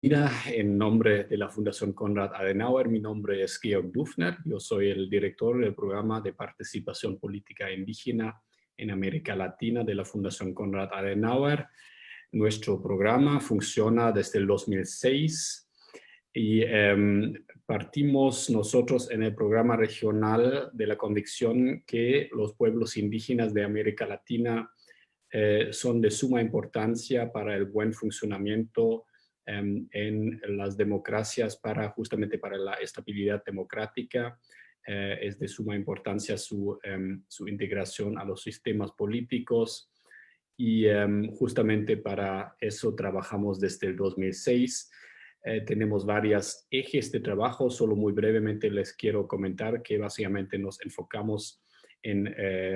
Mira, en nombre de la Fundación Konrad Adenauer, mi nombre es Georg Dufner. Yo soy el director del programa de participación política indígena en América Latina de la Fundación Konrad Adenauer. Nuestro programa funciona desde el 2006 y partimos nosotros en el programa regional de la convicción que los pueblos indígenas de América Latina son de suma importancia para el buen funcionamiento en las democracias, justamente para la estabilidad democrática. Es de suma importancia su integración a los sistemas políticos y justamente para eso trabajamos desde el 2006. Tenemos varios ejes de trabajo. Solo muy brevemente les quiero comentar que básicamente nos enfocamos en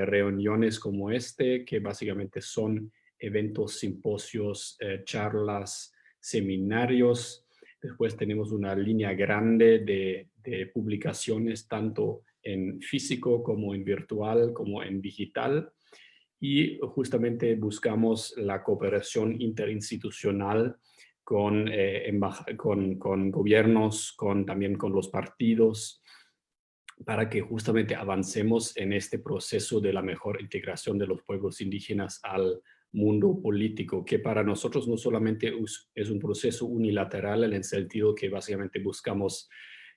reuniones como que básicamente son eventos, simposios, charlas, seminarios. Después tenemos una línea grande de publicaciones, tanto en físico como en virtual, como en digital. Y justamente buscamos la cooperación interinstitucional con gobiernos, también con los partidos, para que justamente avancemos en este proceso de la mejor integración de los pueblos indígenas al mundo político, que para nosotros no solamente es un proceso unilateral en el sentido que básicamente buscamos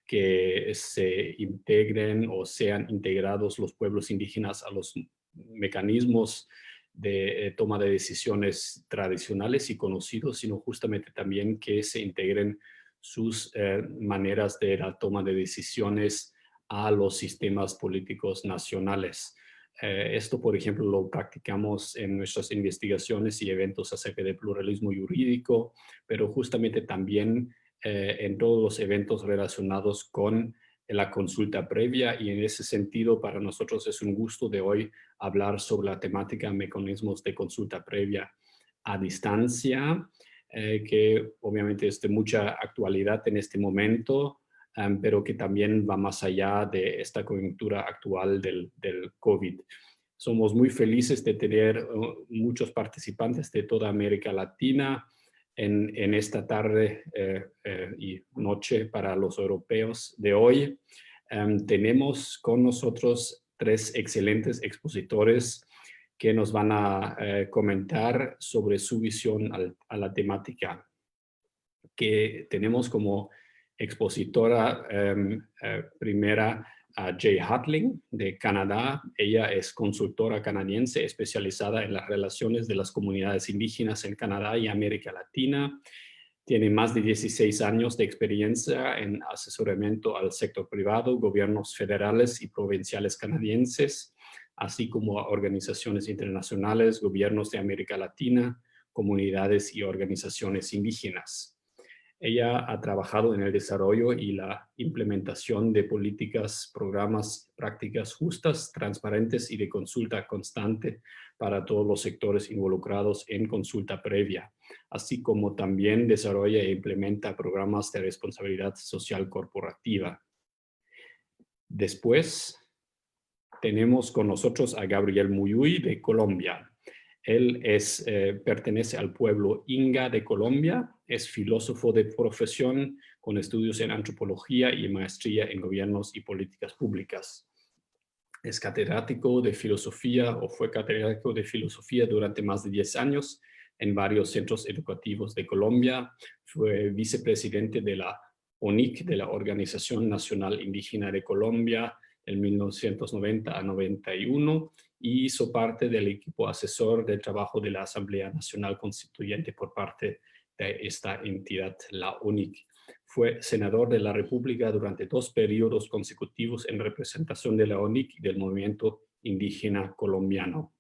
que se integren o sean integrados los pueblos indígenas a los mecanismos de toma de decisiones tradicionales y conocidos, sino justamente también que se integren sus maneras de la toma de decisiones a los sistemas políticos nacionales. Esto, por ejemplo, lo practicamos en nuestras investigaciones y eventos acerca del pluralismo jurídico, pero justamente también en todos los eventos relacionados con la consulta previa, y en ese sentido para nosotros es un gusto de hoy hablar sobre la temática mecanismos de consulta previa a distancia, que obviamente es de mucha actualidad en este momento, pero que también va más allá de esta coyuntura actual del COVID. Somos muy felices de tener muchos participantes de toda América Latina en esta tarde y noche para los europeos de hoy. Tenemos con nosotros tres excelentes expositores que nos van a comentar sobre su visión a la temática. Que tenemos como expositora primera a Jay Hatling de Canadá. Ella es consultora canadiense especializada en las relaciones de las comunidades indígenas en Canadá y América Latina. Tiene más de 16 años de experiencia en asesoramiento al sector privado, gobiernos federales y provinciales canadienses, así como a organizaciones internacionales, gobiernos de América Latina, comunidades y organizaciones indígenas. Ella ha trabajado en el desarrollo y la implementación de políticas, programas, prácticas justas, transparentes y de consulta constante para todos los sectores involucrados en consulta previa, así como también desarrolla e implementa programas de responsabilidad social corporativa. Después tenemos con nosotros a Gabriel Muyuy de Colombia. Él pertenece al pueblo Inga de Colombia, es filósofo de profesión con estudios en antropología y maestría en gobiernos y políticas públicas. Es catedrático de filosofía o fue catedrático de filosofía durante más de 10 años en varios centros educativos de Colombia. Fue vicepresidente de la ONIC, de la Organización Nacional Indígena de Colombia, en 1990 a 91, y hizo parte del equipo asesor del trabajo de la Asamblea Nacional Constituyente por parte de esta entidad, la ONIC. Fue senador de la República durante 2 periodos consecutivos en representación de la ONIC y del movimiento indígena colombiano.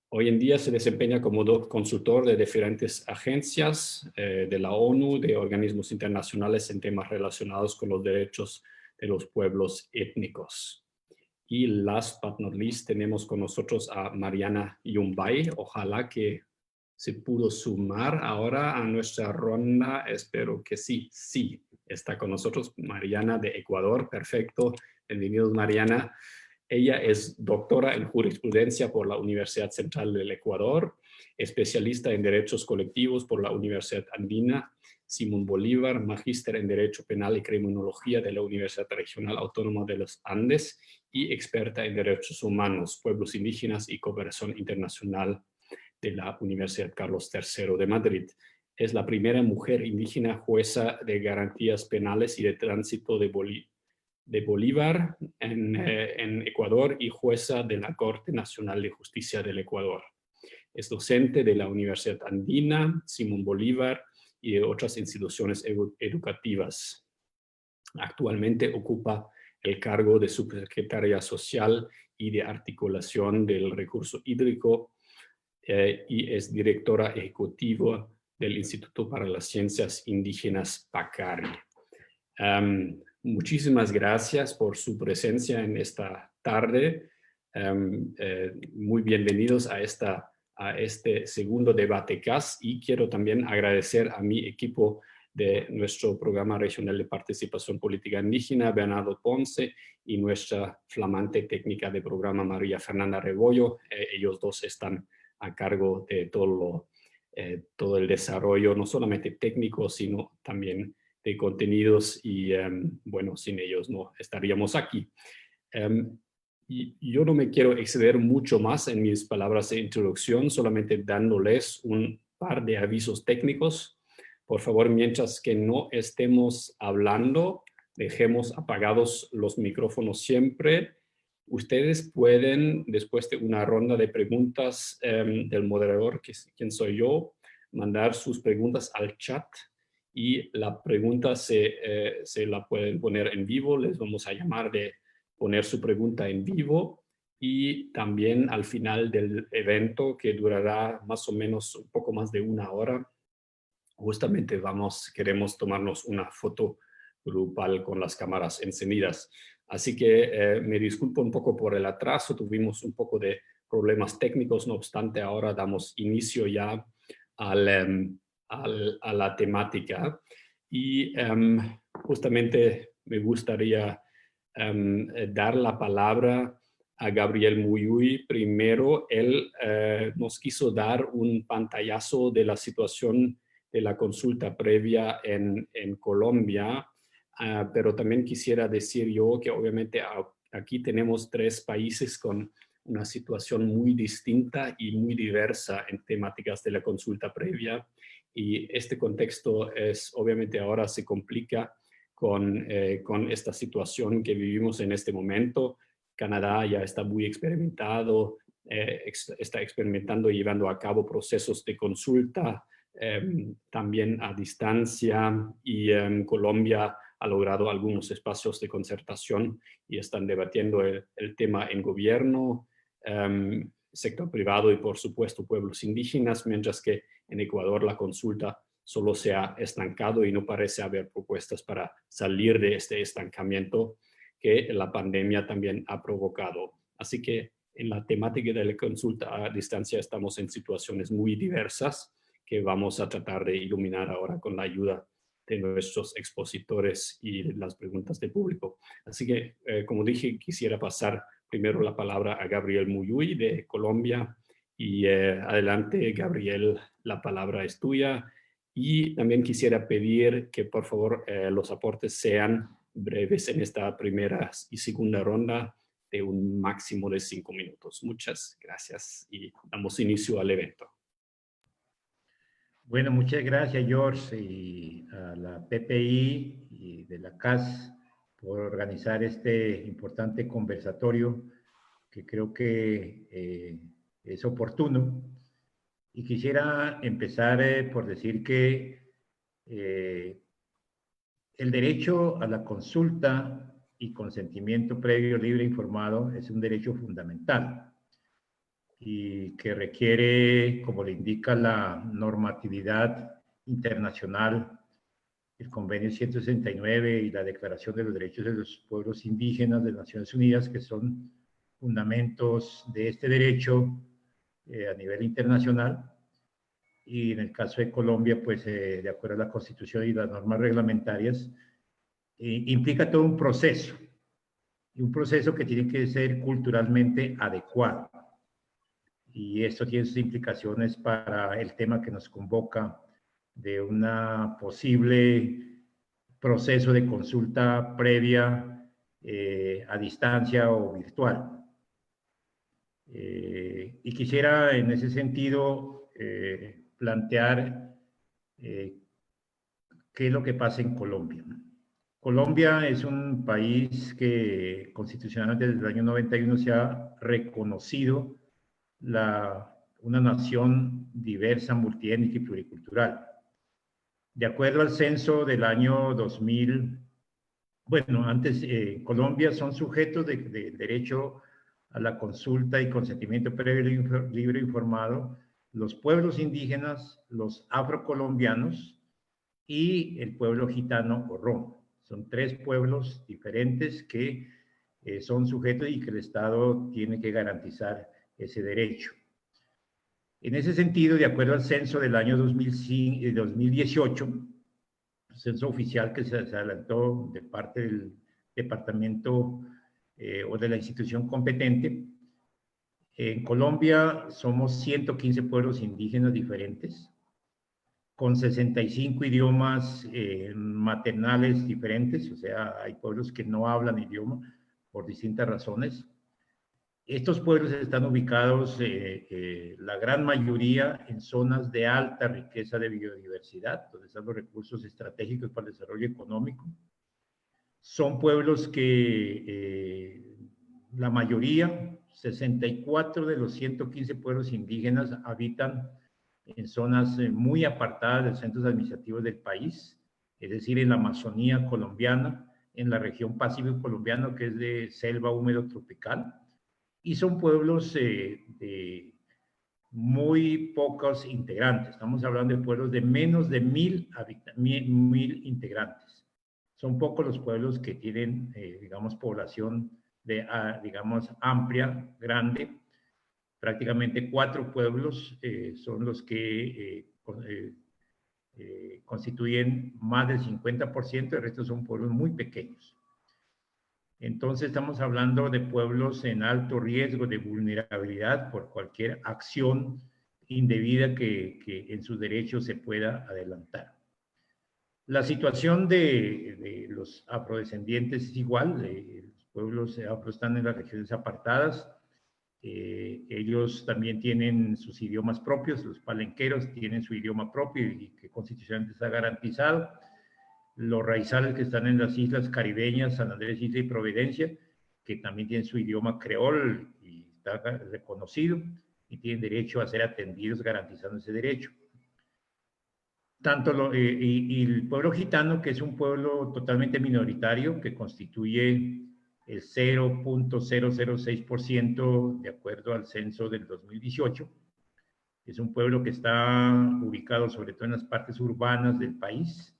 Hoy en día se desempeña como consultor de diferentes agencias de la ONU, de organismos internacionales en temas relacionados con los derechos de los pueblos étnicos. Y last but not least, tenemos con nosotros a Mariana Yumbay. Ojalá que se pudo sumar ahora a nuestra ronda. Espero que sí, está con nosotros Mariana de Ecuador. Perfecto. Bienvenidos, Mariana. Ella es doctora en jurisprudencia por la Universidad Central del Ecuador, especialista en derechos colectivos por la Universidad Andina Simón Bolívar, magíster en Derecho Penal y Criminología de la Universidad Regional Autónoma de los Andes y experta en Derechos Humanos, Pueblos Indígenas y Cooperación Internacional de la Universidad Carlos III de Madrid. Es la primera mujer indígena jueza de garantías penales y de tránsito de Bolívar en Ecuador y jueza de la Corte Nacional de Justicia del Ecuador. Es docente de la Universidad Andina, Simón Bolívar y de otras instituciones educativas. Actualmente ocupa el cargo de subsecretaria social y de articulación del recurso hídrico y es directora ejecutiva del Instituto para las Ciencias Indígenas PACARI. Muchísimas gracias por su presencia en esta tarde. Muy bienvenidos a este segundo debate CAS y quiero también agradecer a mi equipo de nuestro programa regional de participación política indígena, Bernardo Ponce, y nuestra flamante técnica de programa, María Fernanda Rebollo. Ellos dos están a cargo de todo el desarrollo, no solamente técnico, sino también de contenidos y bueno, sin ellos no estaríamos aquí. Y yo no me quiero exceder mucho más en mis palabras de introducción, solamente dándoles un par de avisos técnicos. Por favor, mientras que no estemos hablando, dejemos apagados los micrófonos siempre. Ustedes pueden, después de una ronda de preguntas del moderador, quien soy yo, mandar sus preguntas al chat y la pregunta se la pueden poner en vivo. Les vamos a llamar de poner su pregunta en vivo y también al final del evento, que durará más o menos un poco más de una hora, justamente queremos tomarnos una foto grupal con las cámaras encendidas. Así que me disculpo un poco por el atraso, tuvimos un poco de problemas técnicos, no obstante ahora damos inicio ya a la temática. Y justamente me gustaría dar la palabra a Gabriel Muyuy. Primero, él nos quiso dar un pantallazo de la situación de la consulta previa en Colombia, pero también quisiera decir yo que obviamente aquí tenemos tres países con una situación muy distinta y muy diversa en temáticas de la consulta previa, y este contexto obviamente ahora se complica con esta situación que vivimos en este momento. Canadá ya está muy experimentado, está experimentando y llevando a cabo procesos de consulta también a distancia, y Colombia ha logrado algunos espacios de concertación y están debatiendo el tema en gobierno, sector privado y por supuesto pueblos indígenas, mientras que en Ecuador la consulta solo se ha estancado y no parece haber propuestas para salir de este estancamiento que la pandemia también ha provocado. Así que en la temática de la consulta a distancia estamos en situaciones muy diversas que vamos a tratar de iluminar ahora con la ayuda de nuestros expositores y las preguntas del público. Así que, como dije, quisiera pasar primero la palabra a Gabriel Muyuy de Colombia. Y adelante, Gabriel, la palabra es tuya. Y también quisiera pedir que por favor los aportes sean breves en esta primera y segunda ronda, de un máximo de 5 minutos. Muchas gracias y damos inicio al evento. Bueno, muchas gracias, George, y a la PPI y de la CAS por organizar este importante conversatorio que creo que es oportuno. Y quisiera empezar por decir que el derecho a la consulta y consentimiento previo, libre e informado es un derecho fundamental y que requiere, como le indica la normatividad internacional, el Convenio 169 y la Declaración de los Derechos de los Pueblos Indígenas de Naciones Unidas, que son fundamentos de este derecho a nivel internacional. Y en el caso de Colombia, pues de acuerdo a la Constitución y las normas reglamentarias, implica todo un proceso, y un proceso que tiene que ser culturalmente adecuado. Y esto tiene sus implicaciones para el tema que nos convoca de una posible proceso de consulta previa a distancia o virtual. Y quisiera en ese sentido plantear qué es lo que pasa en Colombia. Colombia es un país que constitucionalmente desde el año 91 se ha reconocido una nación diversa, multiétnica y pluricultural. De acuerdo al censo del año 2000, bueno, antes Colombia son sujetos de derecho a la consulta y consentimiento previo libre e informado los pueblos indígenas, los afrocolombianos y el pueblo gitano o romo. Son 3 pueblos diferentes que son sujetos y que el Estado tiene que garantizar ese derecho. En ese sentido, de acuerdo al censo del año 2018, censo oficial que se adelantó de parte del departamento o de la institución competente, en Colombia somos 115 pueblos indígenas diferentes, con 65 idiomas maternales diferentes, o sea, hay pueblos que no hablan idioma por distintas razones. Estos pueblos están ubicados, la gran mayoría, en zonas de alta riqueza de biodiversidad, donde están los recursos estratégicos para el desarrollo económico. Son pueblos que la mayoría, 64 de los 115 pueblos indígenas, habitan en zonas muy apartadas de los centros administrativos del país, es decir, en la Amazonía colombiana, en la región Pacífico colombiano, que es de selva húmedo tropical, y son pueblos de muy pocos integrantes. Estamos hablando de pueblos de menos de 1000 integrantes. Son pocos los pueblos que tienen, digamos, población digamos, amplia, grande. Prácticamente 4 pueblos son los que constituyen más del 50%, el resto son pueblos muy pequeños. Entonces estamos hablando de pueblos en alto riesgo de vulnerabilidad por cualquier acción indebida que en sus derechos se pueda adelantar. La situación de los afrodescendientes es igual, los pueblos afro están en las regiones apartadas, ellos también tienen sus idiomas propios, los palenqueros tienen su idioma propio y que constitucionalmente está garantizado. Los raizales que están en las islas caribeñas, San Andrés, Isla y Providencia, que también tienen su idioma creol y está reconocido y tienen derecho a ser atendidos garantizando ese derecho. Y el pueblo gitano, que es un pueblo totalmente minoritario, que constituye el 0.006% de acuerdo al censo del 2018. Es un pueblo que está ubicado sobre todo en las partes urbanas del país,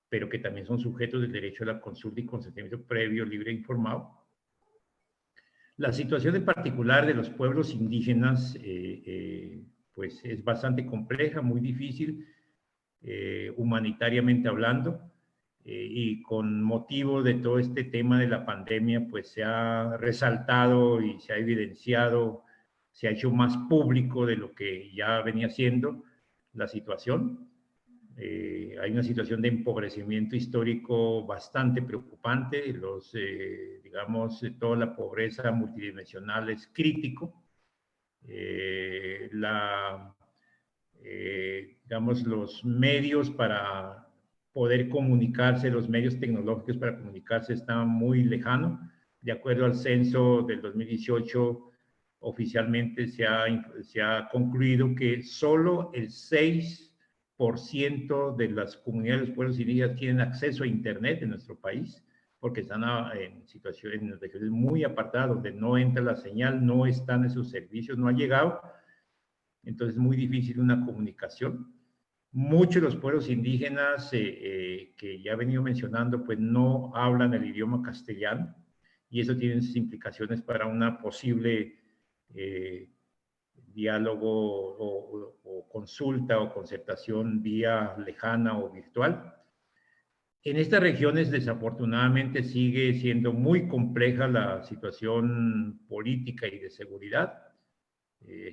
pero que también son sujetos del derecho a la consulta y consentimiento previo, libre e informado. La situación en particular de los pueblos indígenas pues es bastante compleja, muy difícil, humanitariamente hablando, y con motivo de todo este tema de la pandemia, pues se ha resaltado y se ha evidenciado, se ha hecho más público de lo que ya venía siendo la situación. Hay una situación de empobrecimiento histórico bastante preocupante, digamos, toda la pobreza multidimensional es crítico. Digamos, los medios para poder comunicarse, los medios tecnológicos para comunicarse están muy lejanos. De acuerdo al censo del 2018, oficialmente se ha concluido que solo el 6% de las comunidades de los pueblos indígenas tienen acceso a Internet en nuestro país, porque están en situaciones, en regiones muy apartadas, donde no entra la señal, no están esos servicios, no ha llegado. Entonces es muy difícil una comunicación. Muchos de los pueblos indígenas que ya he venido mencionando, pues no hablan el idioma castellano, y eso tiene sus implicaciones para una posible diálogo o consulta o concertación vía lejana o virtual. En estas regiones, desafortunadamente, sigue siendo muy compleja la situación política y de seguridad.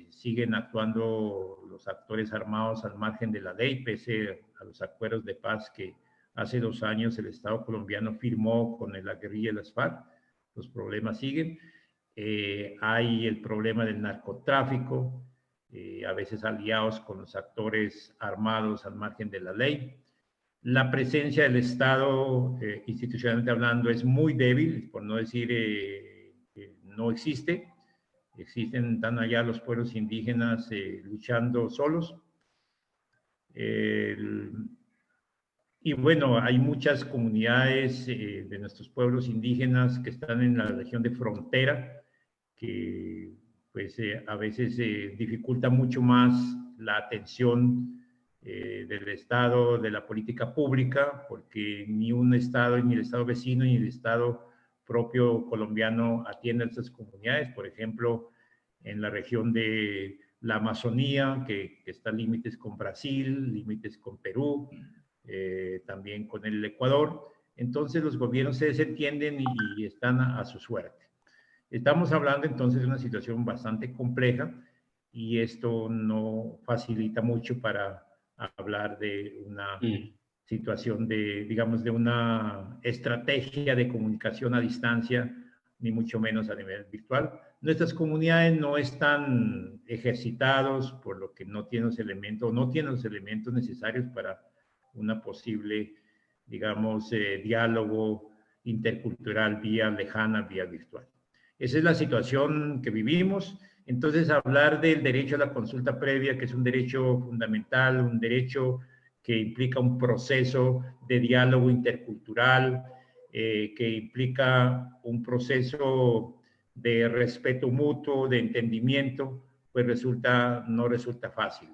Siguen actuando los actores armados al margen de la ley, pese a los acuerdos de paz que hace 2 años el Estado colombiano firmó con la guerrilla de las FARC. Los problemas siguen. Hay el problema del narcotráfico, a veces aliados con los actores armados al margen de la ley. La presencia del Estado, institucionalmente hablando, es muy débil, por no decir que no existe. Están allá los pueblos indígenas luchando solos. Y bueno, hay muchas comunidades de nuestros pueblos indígenas que están en la región de frontera, que pues a veces dificulta mucho más la atención del Estado, de la política pública, porque ni un Estado, ni el Estado vecino, ni el Estado propio colombiano atiende a estas comunidades. Por ejemplo, en la región de la Amazonía, que está en límites con Brasil, límites con Perú, también con el Ecuador. Entonces los gobiernos se desentienden y están a su suerte. Estamos hablando entonces de una situación bastante compleja y esto no facilita mucho para hablar de una situación de, digamos, de una estrategia de comunicación a distancia, ni mucho menos a nivel virtual. Nuestras comunidades no están ejercitados, por lo que no tienen los elementos necesarios para una posible, digamos, diálogo intercultural vía lejana, vía virtual. Esa es la situación que vivimos. Entonces, hablar del derecho a la consulta previa, que es un derecho fundamental, un derecho que implica un proceso de diálogo intercultural, que implica un proceso de respeto mutuo, de entendimiento, pues no resulta fácil.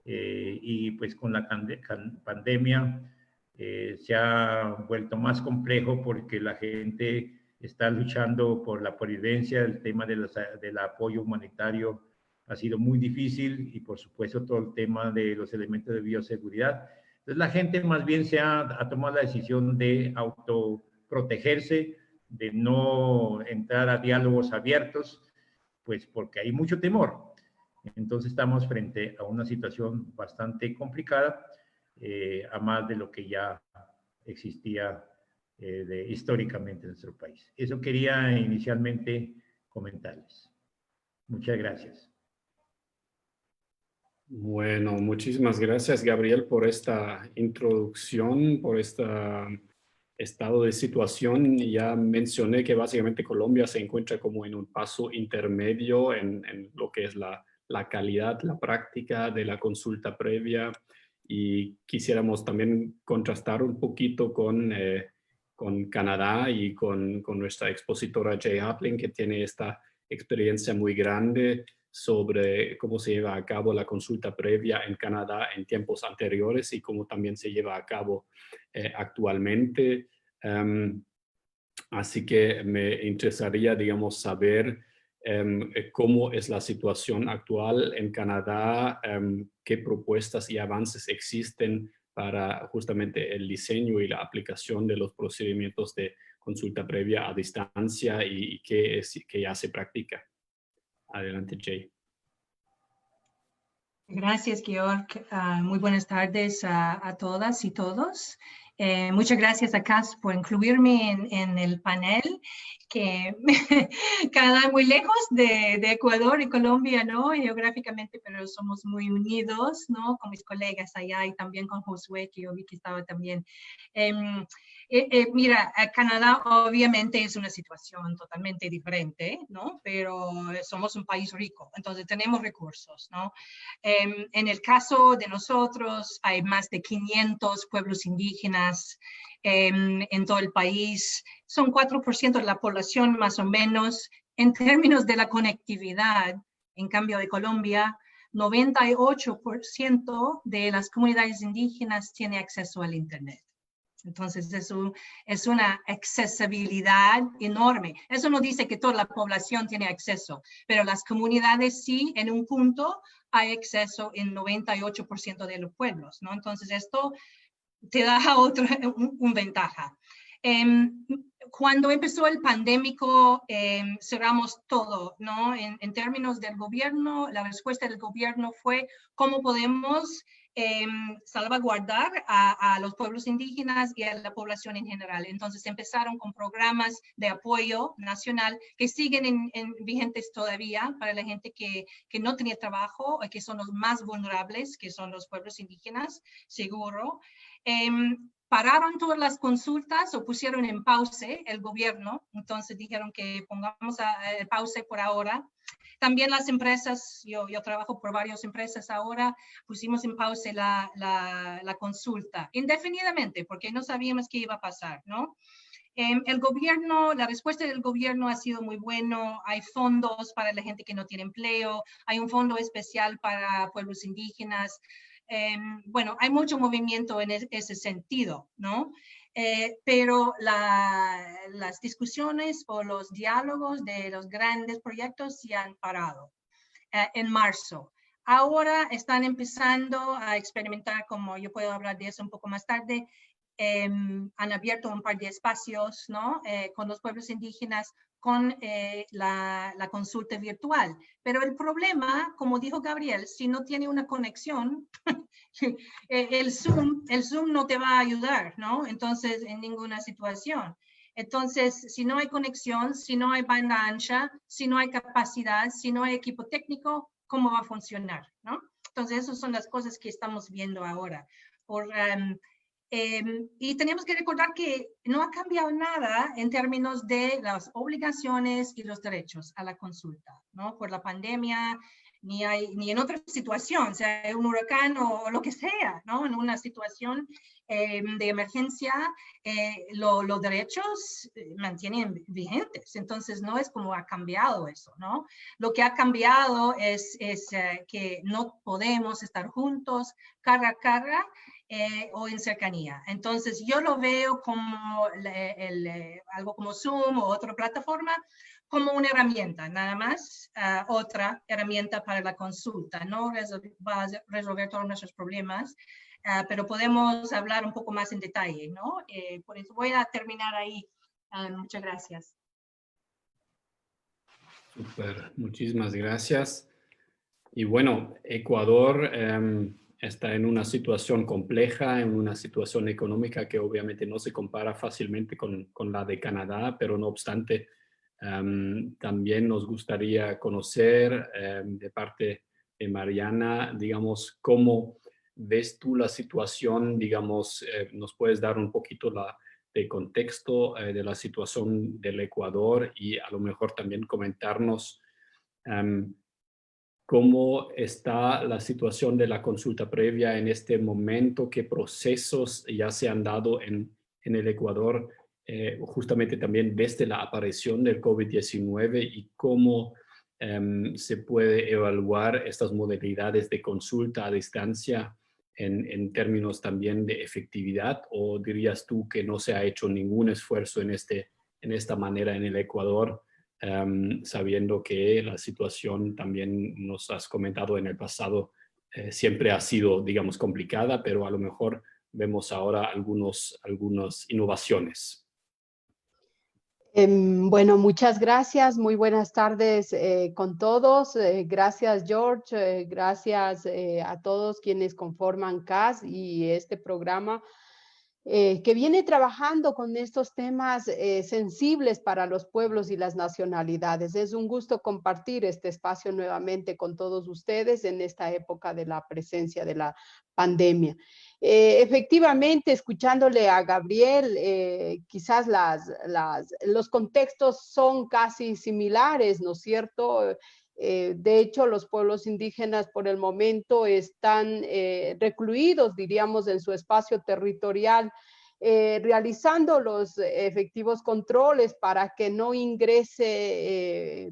Y pues con la pandemia se ha vuelto más complejo porque la gente está luchando por la supervivencia. El tema del apoyo humanitario ha sido muy difícil y por supuesto todo el tema de los elementos de bioseguridad. Entonces la gente más bien ha tomado la decisión de autoprotegerse, de no entrar a diálogos abiertos, pues porque hay mucho temor. Entonces estamos frente a una situación bastante complicada, a más de lo que ya existía históricamente en nuestro país. Eso quería inicialmente comentarles. Muchas gracias. Bueno, muchísimas gracias, Gabriel, por esta introducción, por este estado de situación. Ya mencioné que básicamente Colombia se encuentra como en un paso intermedio en lo que es la calidad, la práctica de la consulta previa, y quisiéramos también contrastar un poquito con Canadá y con nuestra expositora Jay Hartling, que tiene esta experiencia muy grande sobre cómo se lleva a cabo la consulta previa en Canadá en tiempos anteriores y cómo también se lleva a cabo actualmente. Así que me interesaría, digamos, saber cómo es la situación actual en Canadá, qué propuestas y avances existen para justamente el diseño y la aplicación de los procedimientos de consulta previa a distancia y qué ya se practica. Adelante, Jay. Gracias, Georg. Muy buenas tardes a todas y todos. Muchas gracias a CAS por incluirme en el panel, que Canadá muy lejos de Ecuador y Colombia, ¿no? Geográficamente, pero somos muy unidos, ¿no? Con mis colegas allá y también con Josué, que yo vi que estaba también. Mira, Canadá obviamente es una situación totalmente diferente, ¿no? Pero somos un país rico, entonces tenemos recursos, ¿no? En el caso de nosotros, hay más de 500 pueblos indígenas en todo el país. Son 4% de la población más o menos. En términos de la conectividad, en cambio de Colombia, 98% de las comunidades indígenas tienen acceso al Internet. Entonces, es una accesibilidad enorme. Eso no dice que toda la población tiene acceso, pero las comunidades sí, en un punto hay acceso en 98% de los pueblos, ¿no? Entonces, esto te da una ventaja. cuando empezó el pandémico, cerramos todo, ¿no? En términos del gobierno, la respuesta del gobierno fue cómo podemos salvaguardar a los pueblos indígenas y a la población en general. Entonces empezaron con programas de apoyo nacional que siguen vigentes todavía para la gente que no tenía trabajo, que son los más vulnerables, que son los pueblos indígenas, seguro. Pararon todas las consultas o pusieron en pause el gobierno, entonces dijeron que pongamos pause por ahora. También las empresas, yo trabajo por varias empresas ahora, pusimos en pausa la consulta indefinidamente porque no sabíamos qué iba a pasar, ¿no? El gobierno, la respuesta del gobierno ha sido muy bueno. Hay fondos para la gente que no tiene empleo, hay un fondo especial para pueblos indígenas. Bueno, hay mucho movimiento en ese sentido, ¿no? Pero las discusiones o los diálogos de los grandes proyectos se han parado en marzo. Ahora están empezando a experimentar, como yo puedo hablar de eso un poco más tarde, han abierto un par de espacios, ¿no? Con los pueblos indígenas, con la consulta virtual. Pero el problema, como dijo Gabriel, si no tiene una conexión, el Zoom no te va a ayudar, ¿no? Entonces, en ninguna situación. Entonces, si no hay conexión, si no hay banda ancha, si no hay capacidad, si no hay equipo técnico, ¿cómo va a funcionar, no? Entonces, esas son las cosas que estamos viendo ahora. Y tenemos que recordar que no ha cambiado nada en términos de las obligaciones y los derechos a la consulta, ¿no? Por la pandemia, ni en otra situación, sea un huracán o lo que sea, ¿no? En una situación de emergencia, los derechos mantienen vigentes. Entonces, no es como ha cambiado eso, ¿no? Lo que ha cambiado es que no podemos estar juntos cara a cara o en cercanía. Entonces, yo lo veo como algo como Zoom o otra plataforma, como una herramienta, nada más, otra herramienta para la consulta. No va a resolver todos nuestros problemas, pero podemos hablar un poco más en detalle, ¿no? Por eso voy a terminar ahí. Muchas gracias. Súper, muchísimas gracias. Y bueno, Ecuador está en una situación compleja, en una situación económica que obviamente no se compara fácilmente con la de Canadá, pero no obstante, también nos gustaría conocer de parte de Mariana, digamos, cómo ves tú la situación, digamos, nos puedes dar un poquito de contexto de la situación del Ecuador y a lo mejor también comentarnos cómo está la situación de la consulta previa en este momento, qué procesos ya se han dado en el Ecuador, justamente también desde la aparición del COVID-19 y cómo se puede evaluar estas modalidades de consulta a distancia en términos también de efectividad, o dirías tú que no se ha hecho ningún esfuerzo en esta manera en el Ecuador? Sabiendo que la situación, también nos has comentado en el pasado, siempre ha sido, digamos, complicada, pero a lo mejor vemos ahora algunas innovaciones. Bueno, muchas gracias. Muy buenas tardes con todos. Gracias, George. Gracias a todos quienes conforman CAS y este programa que viene trabajando con estos temas sensibles para los pueblos y las nacionalidades. Es un gusto compartir este espacio nuevamente con todos ustedes en esta época de la presencia de la pandemia. Efectivamente, escuchándole a Gabriel, quizás los contextos son casi similares, ¿no es cierto? De hecho, los pueblos indígenas por el momento están recluidos, diríamos, en su espacio territorial, realizando los efectivos controles para que no ingrese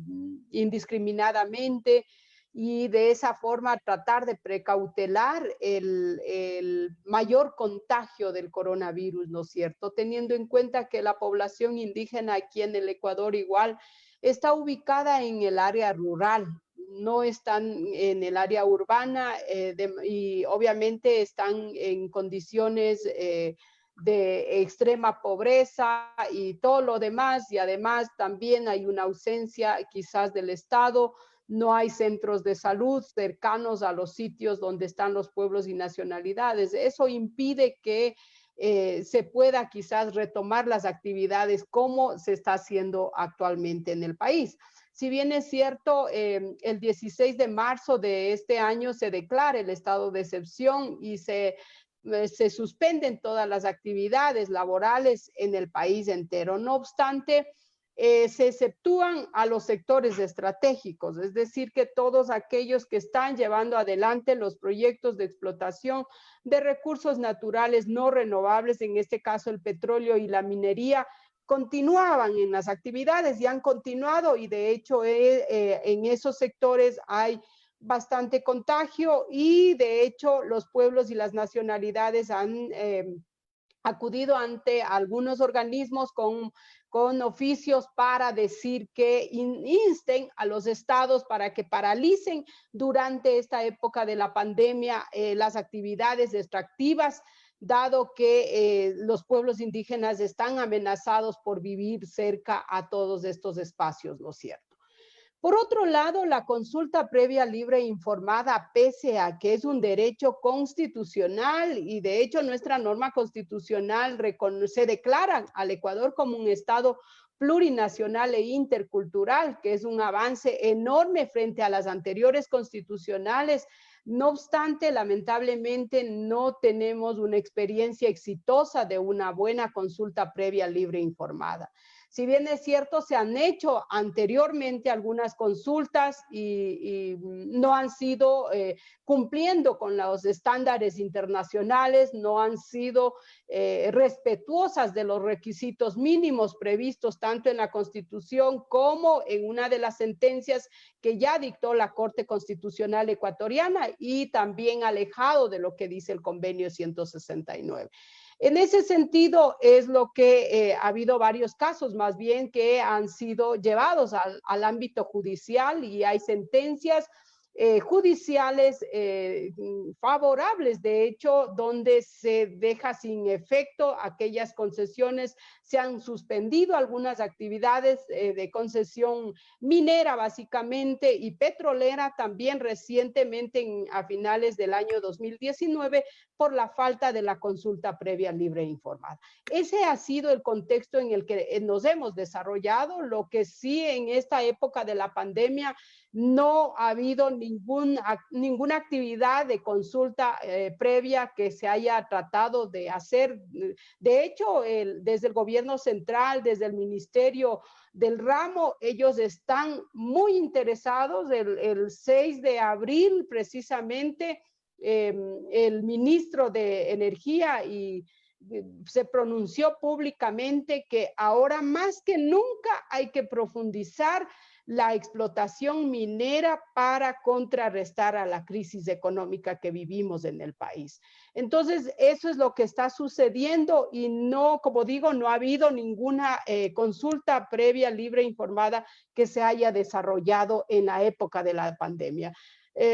indiscriminadamente y de esa forma tratar de precautelar el mayor contagio del coronavirus, ¿no es cierto? Teniendo en cuenta que la población indígena aquí en el Ecuador igual está ubicada en el área rural, no están en el área urbana y obviamente están en condiciones de extrema pobreza y todo lo demás, y además también hay una ausencia quizás del Estado, no hay centros de salud cercanos a los sitios donde están los pueblos y nacionalidades. Eso impide que se pueda quizás retomar las actividades como se está haciendo actualmente en el país. Si bien es cierto, el 16 de marzo de este año se declara el estado de excepción y se suspenden todas las actividades laborales en el país entero. No obstante, se exceptúan a los sectores estratégicos, es decir, que todos aquellos que están llevando adelante los proyectos de explotación de recursos naturales no renovables, en este caso el petróleo y la minería, continuaban en las actividades y han continuado, y de hecho en esos sectores hay bastante contagio y de hecho los pueblos y las nacionalidades han acudido ante algunos organismos con oficios para decir que insten a los estados para que paralicen durante esta época de la pandemia las actividades extractivas, dado que los pueblos indígenas están amenazados por vivir cerca a todos estos espacios, ¿no es cierto? Por otro lado, la consulta previa, libre e informada, pese a que es un derecho constitucional y de hecho nuestra norma constitucional se declara al Ecuador como un Estado plurinacional e intercultural, que es un avance enorme frente a las anteriores constitucionales. No obstante, lamentablemente no tenemos una experiencia exitosa de una buena consulta previa, libre e informada. Si bien es cierto, se han hecho anteriormente algunas consultas y no han sido cumpliendo con los estándares internacionales, no han sido respetuosas de los requisitos mínimos previstos tanto en la Constitución como en una de las sentencias que ya dictó la Corte Constitucional Ecuatoriana y también alejado de lo que dice el Convenio 169. En ese sentido es lo que ha habido varios casos más bien que han sido llevados al ámbito judicial y hay sentencias judiciales favorables, de hecho, donde se deja sin efecto aquellas concesiones, se han suspendido algunas actividades de concesión minera básicamente y petrolera también recientemente a finales del año 2019 por la falta de la consulta previa, libre e informada. Ese ha sido el contexto en el que nos hemos desarrollado. Lo que sí en esta época de la pandemia no ha habido ninguna actividad de consulta previa que se haya tratado de hacer. De hecho, desde el gobierno central, desde el ministerio del ramo, ellos están muy interesados. El 6 de abril, precisamente, el ministro de Energía se pronunció públicamente que ahora más que nunca hay que profundizar la explotación minera para contrarrestar a la crisis económica que vivimos en el país. Entonces, eso es lo que está sucediendo y no, como digo, no ha habido ninguna consulta previa, libre e informada que se haya desarrollado en la época de la pandemia.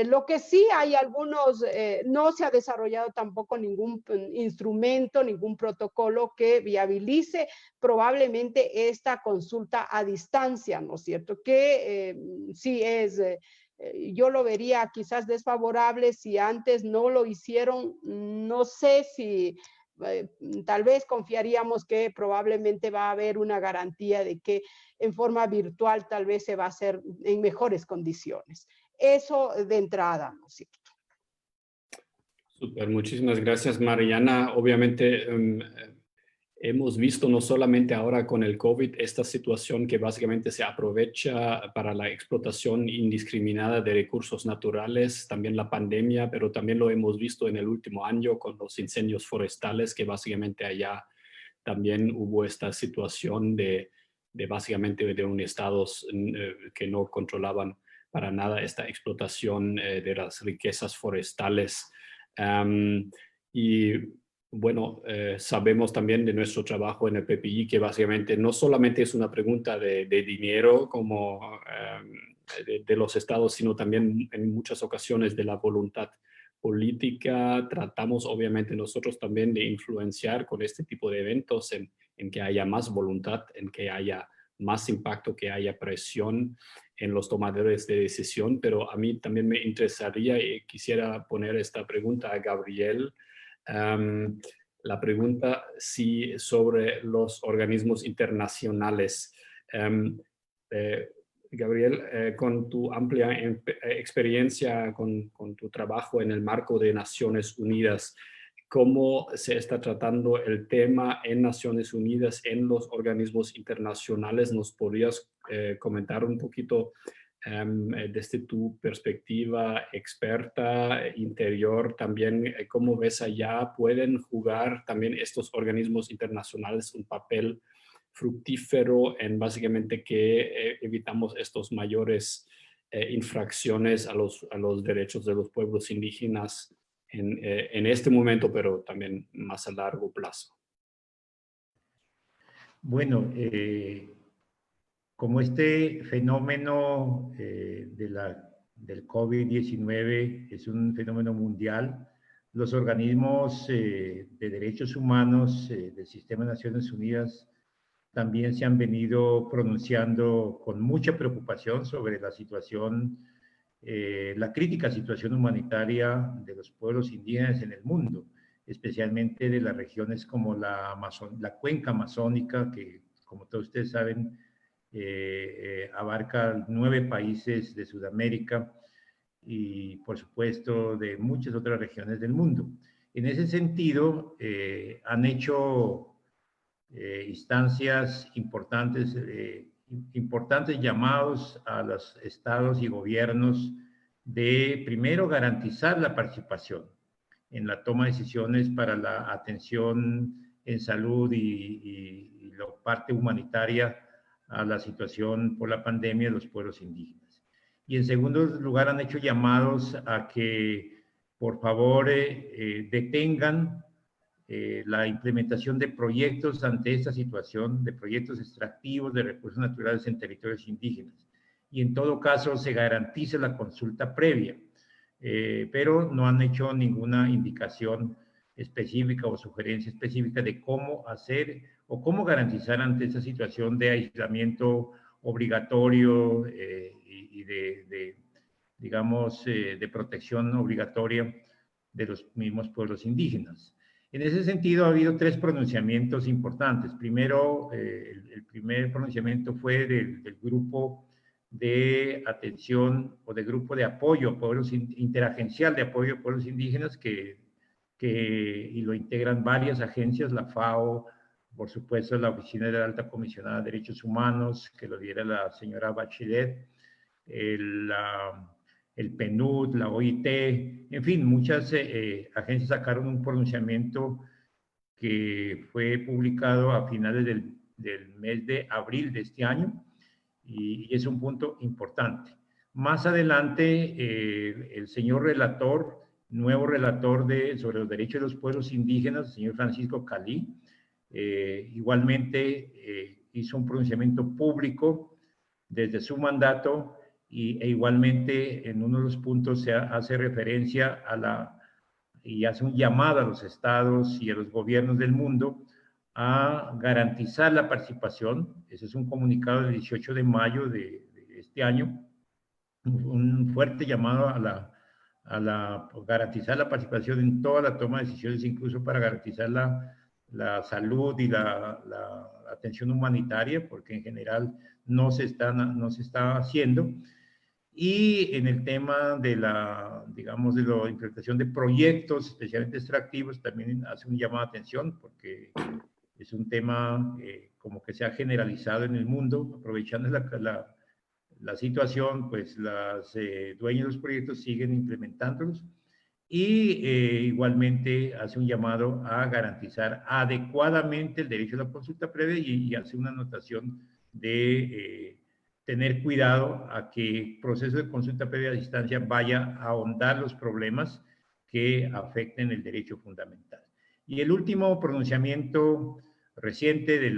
Lo que sí hay algunos, no se ha desarrollado tampoco ningún instrumento, ningún protocolo que viabilice probablemente esta consulta a distancia, ¿no es cierto? Que sí es, yo lo vería quizás desfavorable si antes no lo hicieron, no sé si tal vez confiaríamos que probablemente va a haber una garantía de que en forma virtual tal vez se va a hacer en mejores condiciones. Eso de entrada, ¿no es cierto? Súper, muchísimas gracias, Mariana. Obviamente hemos visto no solamente ahora con el COVID esta situación que básicamente se aprovecha para la explotación indiscriminada de recursos naturales, también la pandemia, pero también lo hemos visto en el último año con los incendios forestales, que básicamente allá también hubo esta situación de básicamente de un estados que no controlaban para nada esta explotación de las riquezas forestales. Y bueno, sabemos también de nuestro trabajo en el PPI que básicamente no solamente es una pregunta de dinero como de los estados, sino también en muchas ocasiones de la voluntad política tratamos obviamente nosotros también de influenciar con este tipo de eventos en que haya más voluntad, en que haya más impacto, que haya presión en los tomadores de decisión, pero a mí también me interesaría y quisiera poner esta pregunta a Gabriel. La pregunta sobre los organismos internacionales. Gabriel, con tu amplia experiencia, con tu trabajo en el marco de Naciones Unidas, ¿cómo se está tratando el tema en Naciones Unidas, en los organismos internacionales? ¿Nos podrías comentar un poquito desde tu perspectiva experta, interior, también cómo ves allá? ¿Pueden jugar también estos organismos internacionales un papel fructífero en básicamente que evitamos estos mayores infracciones a los derechos de los pueblos indígenas en este momento, pero también más a largo plazo? Bueno, como este fenómeno del COVID-19 es un fenómeno mundial, los organismos de derechos humanos del Sistema de Naciones Unidas también se han venido pronunciando con mucha preocupación sobre la situación, la crítica situación humanitaria de los pueblos indígenas en el mundo, especialmente de las regiones como la cuenca amazónica, que como todos ustedes saben, abarca 9 países de Sudamérica y por supuesto de muchas otras regiones del mundo. En ese sentido, han hecho instancias importantes, importantes llamados a los estados y gobiernos de primero garantizar la participación en la toma de decisiones para la atención en salud y la parte humanitaria a la situación por la pandemia de los pueblos indígenas. Y en segundo lugar han hecho llamados a que por favor detengan la implementación de proyectos ante esta situación, de proyectos extractivos de recursos naturales en territorios indígenas. Y en todo caso se garantice la consulta previa, pero no han hecho ninguna indicación específica o sugerencia específica de cómo hacer o cómo garantizar ante esta situación de aislamiento obligatorio y digamos, de protección obligatoria de los mismos pueblos indígenas. En ese sentido, ha habido 3 pronunciamientos importantes. Primero, el primer pronunciamiento fue del grupo de atención o de grupo de apoyo a pueblos, interagencial de apoyo a pueblos indígenas, y lo integran varias agencias, la FAO, por supuesto la Oficina de la Alta Comisionada de Derechos Humanos, que lo diera la señora Bachelet, el PNUD, la OIT, en fin, muchas agencias sacaron un pronunciamiento que fue publicado a finales del mes de abril de este año y es un punto importante. Más adelante, el señor relator, nuevo relator sobre los derechos de los pueblos indígenas, el señor Francisco Calí, igualmente hizo un pronunciamiento público desde su mandato e igualmente en uno de los puntos se hace referencia y hace un llamado a los estados y a los gobiernos del mundo a garantizar la participación. Ese es un comunicado del 18 de mayo de este año, un fuerte llamado a garantizar la participación en toda la toma de decisiones, incluso para garantizar la salud y la atención humanitaria, porque en general no se está haciendo. Y en el tema de digamos, de la implementación de proyectos, especialmente extractivos, también hace un llamado de atención, porque es un tema como que se ha generalizado en el mundo, aprovechando la situación, pues los dueños de los proyectos siguen implementándolos y igualmente hace un llamado a garantizar adecuadamente el derecho a la consulta previa y hace una anotación de tener cuidado a que el proceso de consulta previa a distancia vaya a ahondar los problemas que afecten el derecho fundamental. Y el último pronunciamiento reciente del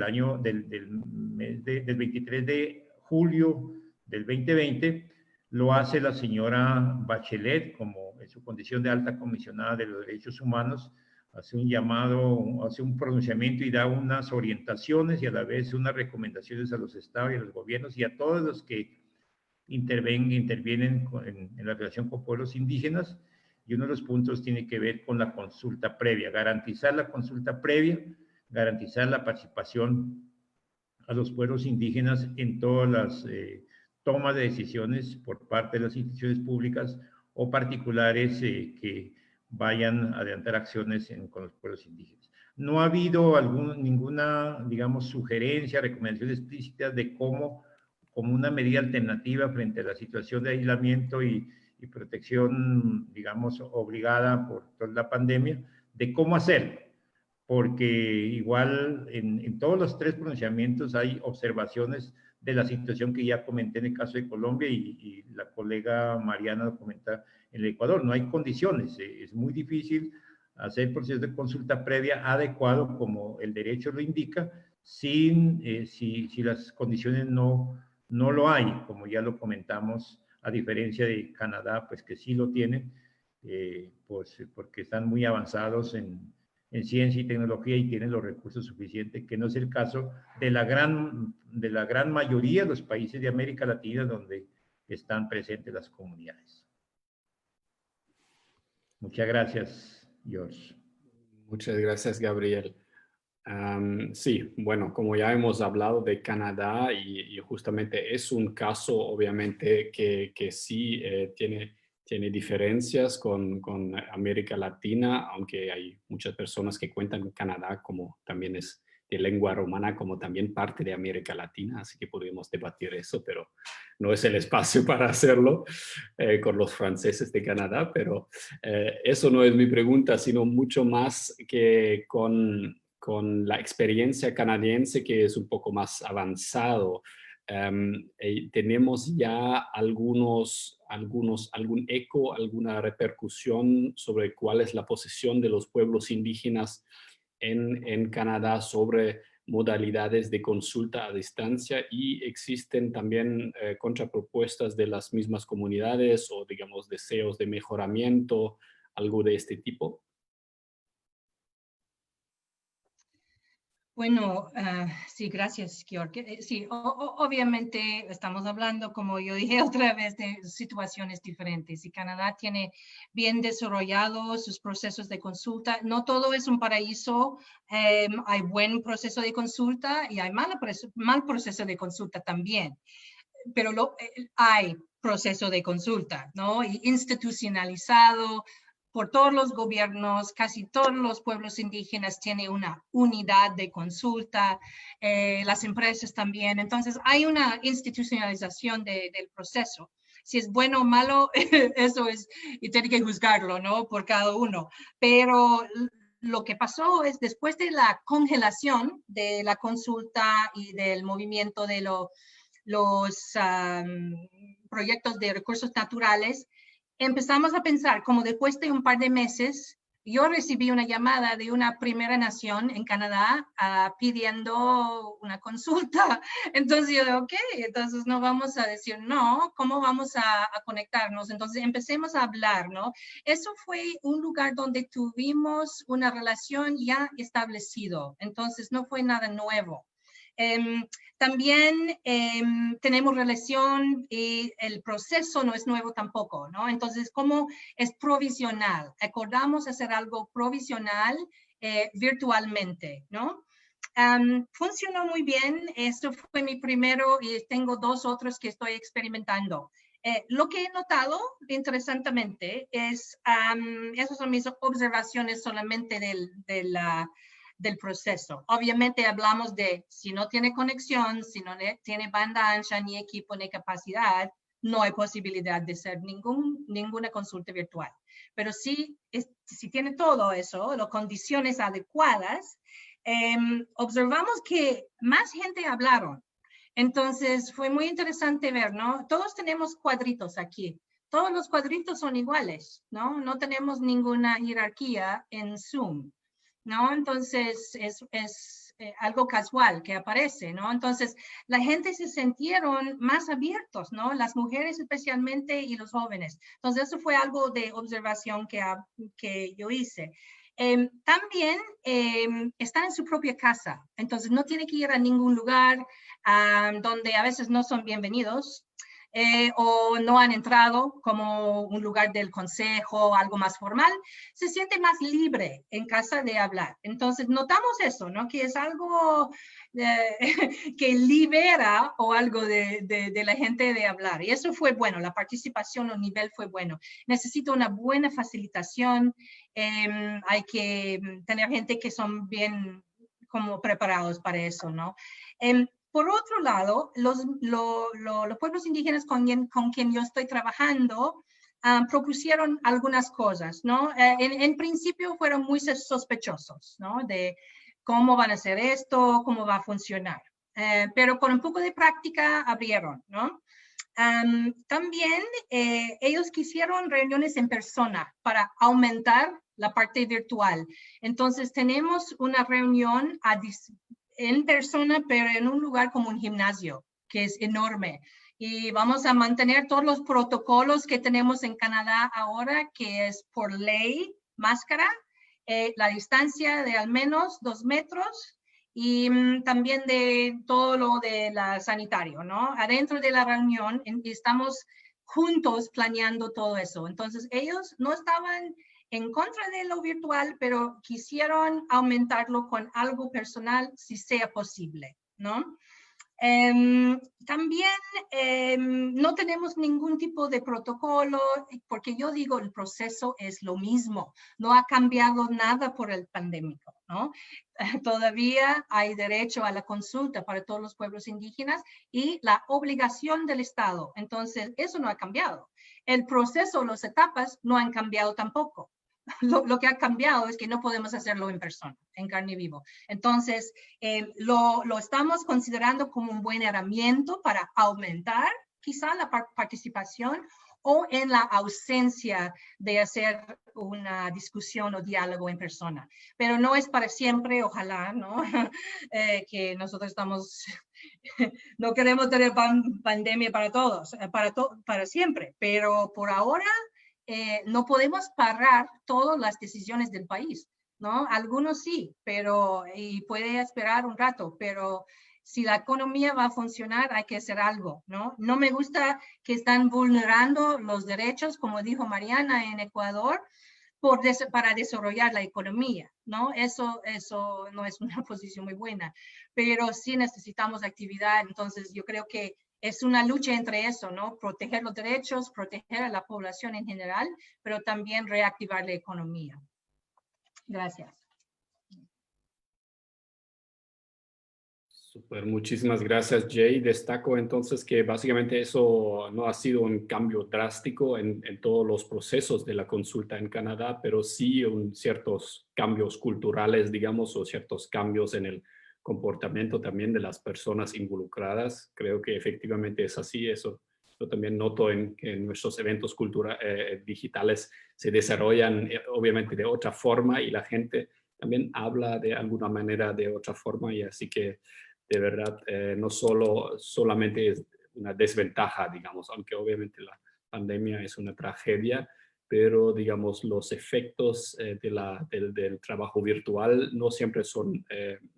23 de julio del 2020 lo hace la señora Bachelet como en su condición de alta comisionada de los derechos humanos, hace un llamado, hace un pronunciamiento y da unas orientaciones y a la vez unas recomendaciones a los estados y a los gobiernos y a todos los que intervienen en la relación con pueblos indígenas. Y uno de los puntos tiene que ver con la consulta previa, garantizar la consulta previa, garantizar la participación a los pueblos indígenas en todas las tomas de decisiones por parte de las instituciones públicas o particulares que vayan a adelantar acciones con los pueblos indígenas. No ha habido ninguna, digamos, sugerencia, recomendación explícita de cómo, como una medida alternativa frente a la situación de aislamiento y protección, digamos, obligada por toda la pandemia, de cómo hacerlo. Porque igual en todos los tres pronunciamientos hay observaciones de la situación que ya comenté en el caso de Colombia y la colega Mariana lo comenta en el Ecuador. No hay condiciones, es muy difícil hacer proceso de consulta previa adecuado como el derecho lo indica, si las condiciones no lo hay, como ya lo comentamos, a diferencia de Canadá, pues que sí lo tienen, pues porque están muy avanzados en ciencia y tecnología y tienen los recursos suficientes, que no es el caso de la gran mayoría de los países de América Latina donde están presentes las comunidades. Muchas gracias, George. Muchas gracias, Gabriel. Sí, bueno, como ya hemos hablado de Canadá y justamente es un caso obviamente que sí tiene diferencias con América Latina, aunque hay muchas personas que cuentan Canadá como también es de lengua romana, como también parte de América Latina, así que podríamos debatir eso, pero no es el espacio para hacerlo con los franceses de Canadá, pero eso no es mi pregunta, sino mucho más que con la experiencia canadiense, que es un poco más avanzado. Tenemos ya algún eco, alguna repercusión sobre cuál es la posición de los pueblos indígenas en Canadá sobre modalidades de consulta a distancia, y existen también contrapropuestas de las mismas comunidades o, digamos, deseos de mejoramiento, algo de este tipo. Bueno, sí, gracias, Georg. Sí, obviamente estamos hablando, como yo dije otra vez, de situaciones diferentes. Y Canadá tiene bien desarrollados sus procesos de consulta. No todo es un paraíso. Hay buen proceso de consulta y hay mal proceso de consulta también. Pero hay proceso de consulta, ¿no? Y institucionalizado por todos los gobiernos, casi todos los pueblos indígenas tienen una unidad de consulta, las empresas también. Entonces, hay una institucionalización del proceso. Si es bueno o malo, eso es, y tiene que juzgarlo, ¿no? Por cada uno. Pero lo que pasó es, después de la congelación de la consulta y del movimiento de los proyectos de recursos naturales, empezamos a pensar, como después de un par de meses, yo recibí una llamada de una Primera Nación en Canadá pidiendo una consulta. Entonces yo, ok, entonces no vamos a decir no, ¿cómo vamos a conectarnos? Entonces empecemos a hablar, ¿no? Eso fue un lugar donde tuvimos una relación ya establecido, entonces no fue nada nuevo. También tenemos relación y el proceso no es nuevo tampoco, ¿no? Entonces, ¿cómo es provisional? Acordamos hacer algo provisional virtualmente, ¿no? Funcionó muy bien. Esto fue mi primero y tengo 2 otros que estoy experimentando. Lo que he notado, interesantemente, es, esas son mis observaciones solamente del proceso. Obviamente hablamos de si no tiene conexión, si no tiene banda ancha, ni equipo, ni capacidad, no hay posibilidad de hacer ninguna consulta virtual. Pero si tiene todo eso, las condiciones adecuadas, observamos que más gente hablaron. Entonces fue muy interesante ver, ¿no? Todos tenemos cuadritos aquí. Todos los cuadritos son iguales, ¿no? No tenemos ninguna jerarquía en Zoom, ¿no? Entonces, es algo casual que aparece, ¿no? Entonces, la gente se sintieron más abiertos, ¿no? Las mujeres especialmente y los jóvenes. Entonces, eso fue algo de observación que yo hice. También están en su propia casa, entonces no tienen que ir a ningún lugar donde a veces no son bienvenidos. O no han entrado como un lugar del consejo, algo más formal, se siente más libre en casa de hablar. Entonces, notamos eso, ¿no? Que es algo que libera o algo de la gente de hablar. Y eso fue bueno, la participación a nivel fue bueno. Necesito una buena facilitación, hay que tener gente que son bien como preparados para eso, ¿no? Por otro lado, los pueblos indígenas con quien yo estoy trabajando propusieron algunas cosas, ¿no? En principio fueron muy sospechosos, ¿no? De cómo van a hacer esto, cómo va a funcionar. Pero con un poco de práctica abrieron, ¿no? También ellos quisieron reuniones en persona para aumentar la parte virtual. Entonces tenemos una reunión en persona, pero en un lugar como un gimnasio, que es enorme. Y vamos a mantener todos los protocolos que tenemos en Canadá ahora, que es por ley, máscara, la distancia de al menos 2 metros y también de todo lo de la sanitario, ¿no? Adentro de la reunión estamos juntos planeando todo eso. Entonces, ellos no estaban en contra de lo virtual, pero quisieron aumentarlo con algo personal si sea posible, ¿no? También no tenemos ningún tipo de protocolo, porque yo digo el proceso es lo mismo, no ha cambiado nada por el pandémico, ¿no? Todavía hay derecho a la consulta para todos los pueblos indígenas y la obligación del Estado. Entonces, eso no ha cambiado. El proceso, las etapas no han cambiado tampoco. Lo que ha cambiado es que no podemos hacerlo en persona, en carne vivo. Entonces, lo estamos considerando como un buen herramienta para aumentar quizá la participación o en la ausencia de hacer una discusión o diálogo en persona. Pero no es para siempre, ojalá, ¿no? Que nosotros estamos, no queremos tener pandemia para todos, para siempre, pero por ahora no podemos parar todas las decisiones del país, ¿no? Algunos sí, pero y puede esperar un rato, pero si la economía va a funcionar, hay que hacer algo, ¿no? No me gusta que están vulnerando los derechos, como dijo Mariana en Ecuador, para desarrollar la economía, ¿no? Eso no es una posición muy buena, pero sí necesitamos actividad, entonces yo creo que es una lucha entre eso, ¿no? Proteger los derechos, proteger a la población en general, pero también reactivar la economía. Gracias. Super, muchísimas gracias, Jay. Destaco entonces que básicamente eso no ha sido un cambio drástico en todos los procesos de la consulta en Canadá, pero sí ciertos cambios culturales, digamos, o ciertos cambios en el comportamiento también de las personas involucradas. Creo que efectivamente es así. Eso yo también noto que en nuestros eventos digitales se desarrollan obviamente de otra forma y la gente también habla de alguna manera de otra forma, y así que de verdad no solamente es una desventaja, digamos, aunque obviamente la pandemia es una tragedia, pero digamos los efectos del trabajo virtual no siempre son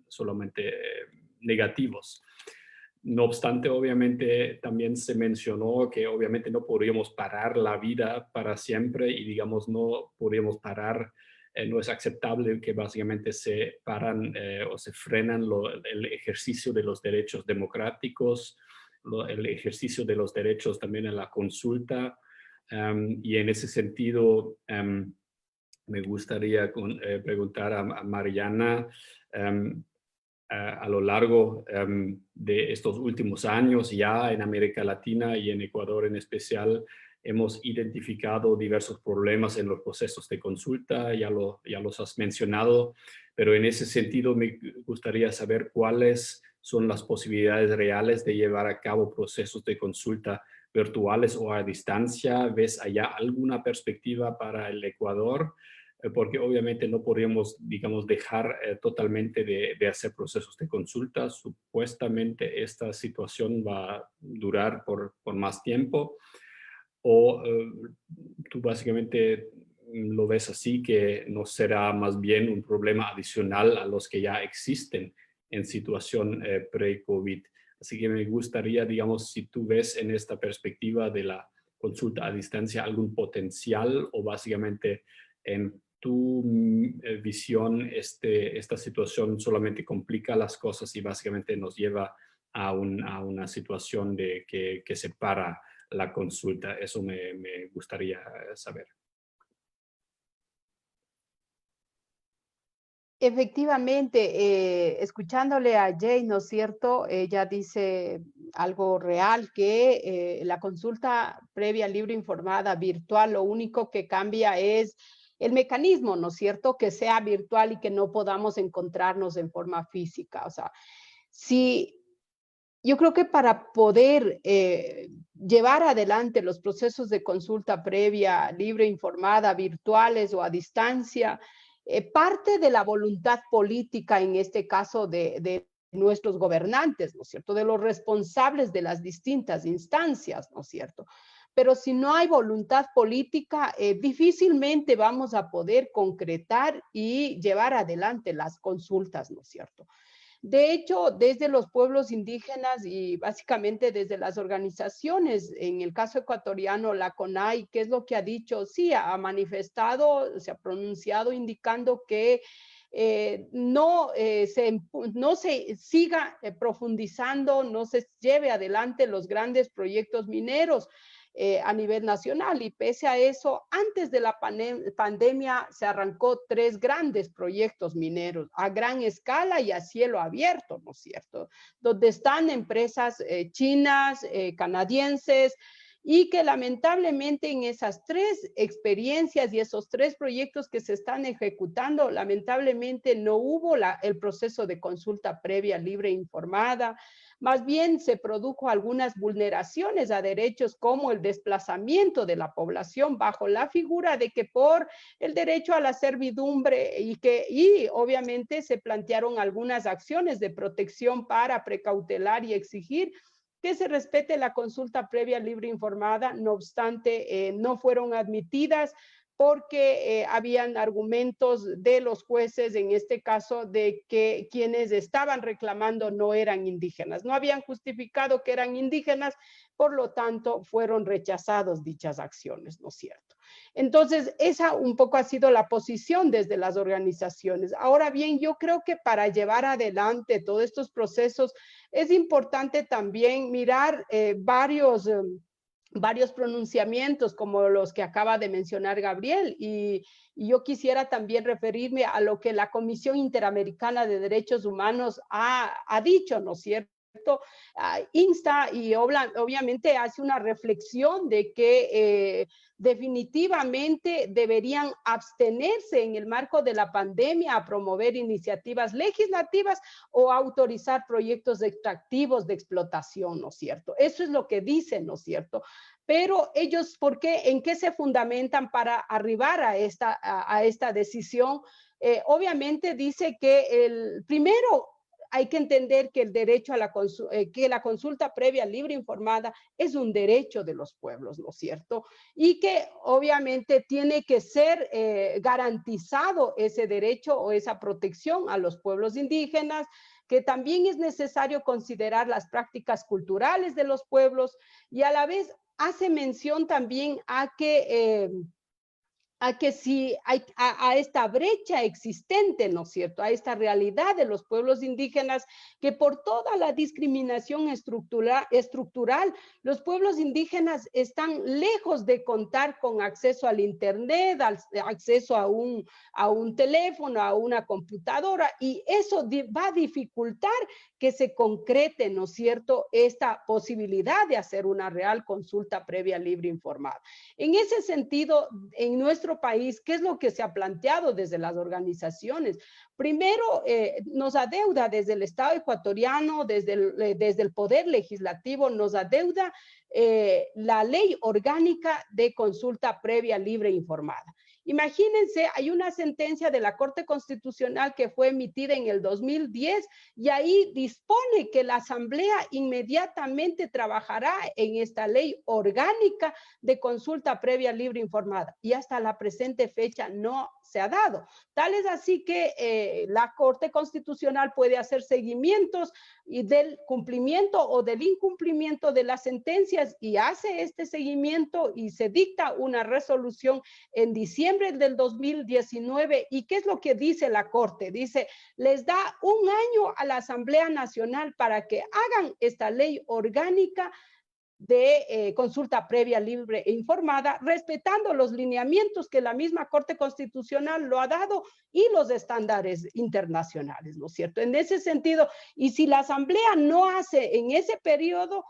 solamente negativos. No obstante, obviamente también se mencionó que obviamente no podríamos parar la vida para siempre y digamos no podríamos parar, no es aceptable que básicamente se paran o se frenan el ejercicio de los derechos democráticos, el ejercicio de los derechos también en la consulta. Y en ese sentido, me gustaría preguntar a Mariana, a lo largo de estos últimos años, ya en América Latina y en Ecuador en especial, hemos identificado diversos problemas en los procesos de consulta, ya los has mencionado, pero en ese sentido me gustaría saber cuáles son las posibilidades reales de llevar a cabo procesos de consulta virtuales o a distancia. ¿Ves allá alguna perspectiva para el Ecuador? porque obviamente no podríamos, digamos, dejar totalmente de hacer procesos de consulta. Supuestamente esta situación va a durar por más tiempo, o tú básicamente lo ves así, que no será más bien un problema adicional a los que ya existen en situación pre-COVID. Así que me gustaría, digamos, si tú ves en esta perspectiva de la consulta a distancia algún potencial, o básicamente en tu visión esta situación solamente complica las cosas y básicamente nos lleva a una situación de que separa la consulta. Eso me gustaría saber. Efectivamente, escuchándole a Jay, ¿no es cierto? Ella dice algo real, que la consulta previa, libre, informada, virtual, lo único que cambia es el mecanismo, ¿no es cierto? Que sea virtual y que no podamos encontrarnos en forma física. O sea, si yo creo que para poder llevar adelante los procesos de consulta previa, libre, informada, virtuales o a distancia, parte de la voluntad política, en este caso de nuestros gobernantes, ¿no es cierto?, de los responsables de las distintas instancias, ¿no es cierto? Pero si no hay voluntad política, difícilmente vamos a poder concretar y llevar adelante las consultas, ¿no es cierto? De hecho, desde los pueblos indígenas y básicamente desde las organizaciones, en el caso ecuatoriano, la CONAI, ¿qué es lo que ha dicho? Sí, ha manifestado, se ha pronunciado indicando que no se siga profundizando, no se lleve adelante los grandes proyectos mineros a nivel nacional, y pese a eso, antes de la pandemia se arrancó 3 grandes proyectos mineros a gran escala y a cielo abierto, ¿no es cierto?, donde están empresas chinas, canadienses, y que lamentablemente en esas 3 experiencias y esos 3 proyectos que se están ejecutando, lamentablemente no hubo el proceso de consulta previa, libre e informada. Más bien se produjo algunas vulneraciones a derechos, como el desplazamiento de la población bajo la figura de que por el derecho a la servidumbre, y obviamente se plantearon algunas acciones de protección para precautelar y exigir que se respete la consulta previa, libre e informada. No obstante, no fueron admitidas porque habían argumentos de los jueces, en este caso, de que quienes estaban reclamando no eran indígenas, no habían justificado que eran indígenas, por lo tanto, fueron rechazados dichas acciones, ¿no es cierto? Entonces, esa un poco ha sido la posición desde las organizaciones. Ahora bien, yo creo que para llevar adelante todos estos procesos es importante también mirar varios pronunciamientos como los que acaba de mencionar Gabriel, y yo quisiera también referirme a lo que la Comisión Interamericana de Derechos Humanos ha dicho, ¿no es cierto? Insta y obviamente hace una reflexión de que definitivamente deberían abstenerse en el marco de la pandemia a promover iniciativas legislativas o autorizar proyectos extractivos de explotación, ¿no es cierto? Eso es lo que dicen, ¿no es cierto? Pero ellos, ¿por qué? ¿En qué se fundamentan para arribar a esta decisión? Obviamente dice que primero hay que entender que el derecho a que la consulta previa, libre e informada es un derecho de los pueblos, ¿no es cierto? Y que obviamente tiene que ser garantizado ese derecho o esa protección a los pueblos indígenas, que también es necesario considerar las prácticas culturales de los pueblos, y a la vez hace mención también a que si hay a esta brecha existente, ¿no es cierto?, a esta realidad de los pueblos indígenas, que por toda la discriminación estructural, los pueblos indígenas están lejos de contar con acceso al internet, acceso a un teléfono, a una computadora, y eso va a dificultar que se concrete, ¿no es cierto?, esta posibilidad de hacer una real consulta previa, libre e informada. En ese sentido, en nuestro país, ¿qué es lo que se ha planteado desde las organizaciones? Primero, nos adeuda desde el Estado ecuatoriano, desde el Poder Legislativo, nos adeuda la Ley Orgánica de Consulta Previa, Libre e Informada. Imagínense, hay una sentencia de la Corte Constitucional que fue emitida en el 2010 y ahí dispone que la Asamblea inmediatamente trabajará en esta ley orgánica de consulta previa libre informada, y hasta la presente fecha no se ha dado. Tal es así que la Corte Constitucional puede hacer seguimientos y del cumplimiento o del incumplimiento de las sentencias, y hace este seguimiento y se dicta una resolución en diciembre del 2019. ¿Y qué es lo que dice la Corte? Dice, les da un año a la Asamblea Nacional para que hagan esta ley orgánica de consulta previa, libre e informada, respetando los lineamientos que la misma Corte Constitucional lo ha dado y los estándares internacionales, ¿no es cierto? En ese sentido, y si la Asamblea no hace en ese periodo,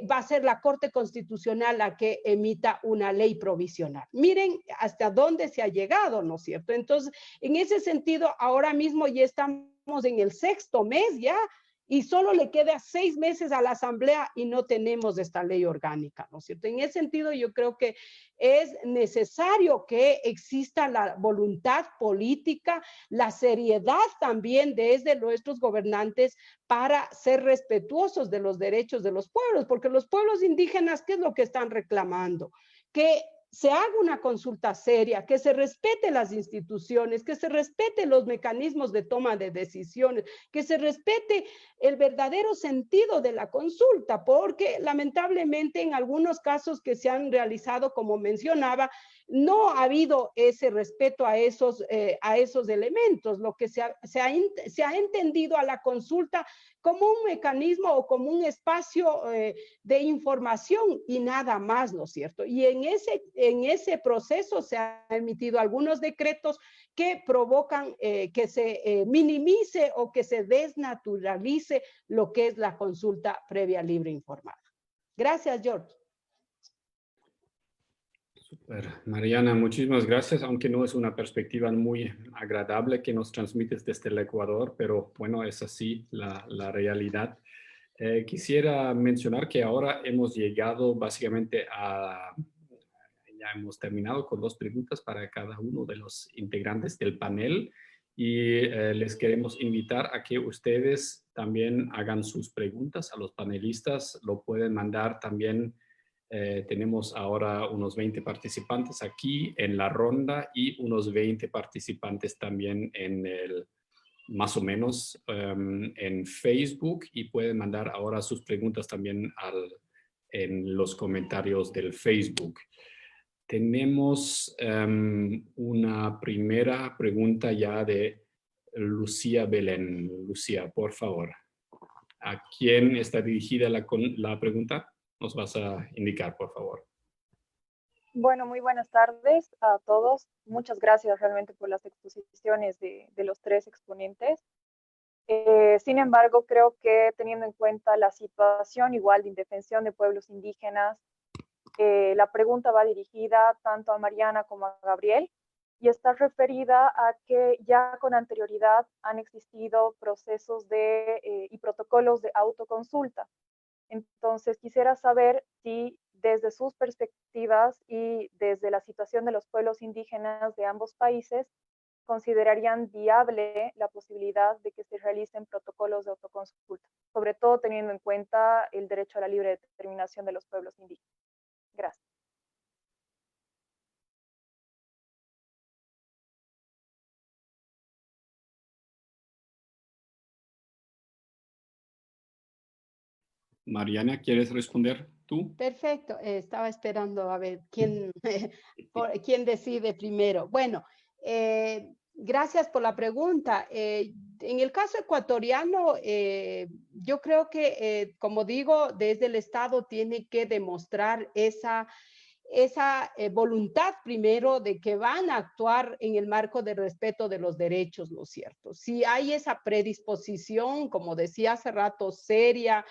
va a ser la Corte Constitucional la que emita una ley provisional. Miren hasta dónde se ha llegado, ¿no es cierto? Entonces, en ese sentido, ahora mismo ya estamos en el 6º mes ya, y solo le queda 6 meses a la Asamblea y no tenemos esta ley orgánica, ¿no es cierto? En ese sentido, yo creo que es necesario que exista la voluntad política, la seriedad también desde nuestros gobernantes para ser respetuosos de los derechos de los pueblos, porque los pueblos indígenas, ¿qué es lo que están reclamando? Que se haga una consulta seria, que se respete las instituciones, que se respete los mecanismos de toma de decisiones, que se respete el verdadero sentido de la consulta, porque lamentablemente en algunos casos que se han realizado, como mencionaba, no ha habido ese respeto a esos elementos. Lo que se ha entendido a la consulta como un mecanismo o como un espacio de información y nada más, ¿no es cierto? Y en ese proceso se han emitido algunos decretos que provocan que se minimice o que se desnaturalice lo que es la consulta previa, libre e informada. Gracias, George. Super. Mariana, muchísimas gracias, aunque no es una perspectiva muy agradable que nos transmites desde el Ecuador, pero bueno, es así la realidad. Quisiera mencionar que ahora hemos llegado básicamente ya hemos terminado con 2 preguntas para cada uno de los integrantes del panel, y les queremos invitar a que ustedes también hagan sus preguntas a los panelistas. Lo pueden mandar también. Tenemos ahora unos 20 participantes aquí en la ronda y unos 20 participantes también más o menos en Facebook, y pueden mandar ahora sus preguntas también en los comentarios del Facebook. Tenemos una primera pregunta ya de Lucía Belén. Lucía, por favor. ¿A quién está dirigida la pregunta? Nos vas a indicar, por favor. Bueno, muy buenas tardes a todos. Muchas gracias realmente por las exposiciones de los 3 exponentes. Sin embargo, creo que teniendo en cuenta la situación igual de indefensión de pueblos indígenas, la pregunta va dirigida tanto a Mariana como a Gabriel, y está referida a que ya con anterioridad han existido procesos y protocolos de autoconsulta. Entonces, quisiera saber si desde sus perspectivas y desde la situación de los pueblos indígenas de ambos países, considerarían viable la posibilidad de que se realicen protocolos de autoconsulta, sobre todo teniendo en cuenta el derecho a la libre determinación de los pueblos indígenas. Gracias. Mariana, ¿quieres responder tú? Perfecto, estaba esperando a ver quién decide primero. Bueno, gracias por la pregunta. En el caso ecuatoriano, yo creo que, como digo, desde el Estado tiene que demostrar esa voluntad primero de que van a actuar en el marco del respeto de los derechos, ¿no es cierto? Si hay esa predisposición, como decía hace rato, seria,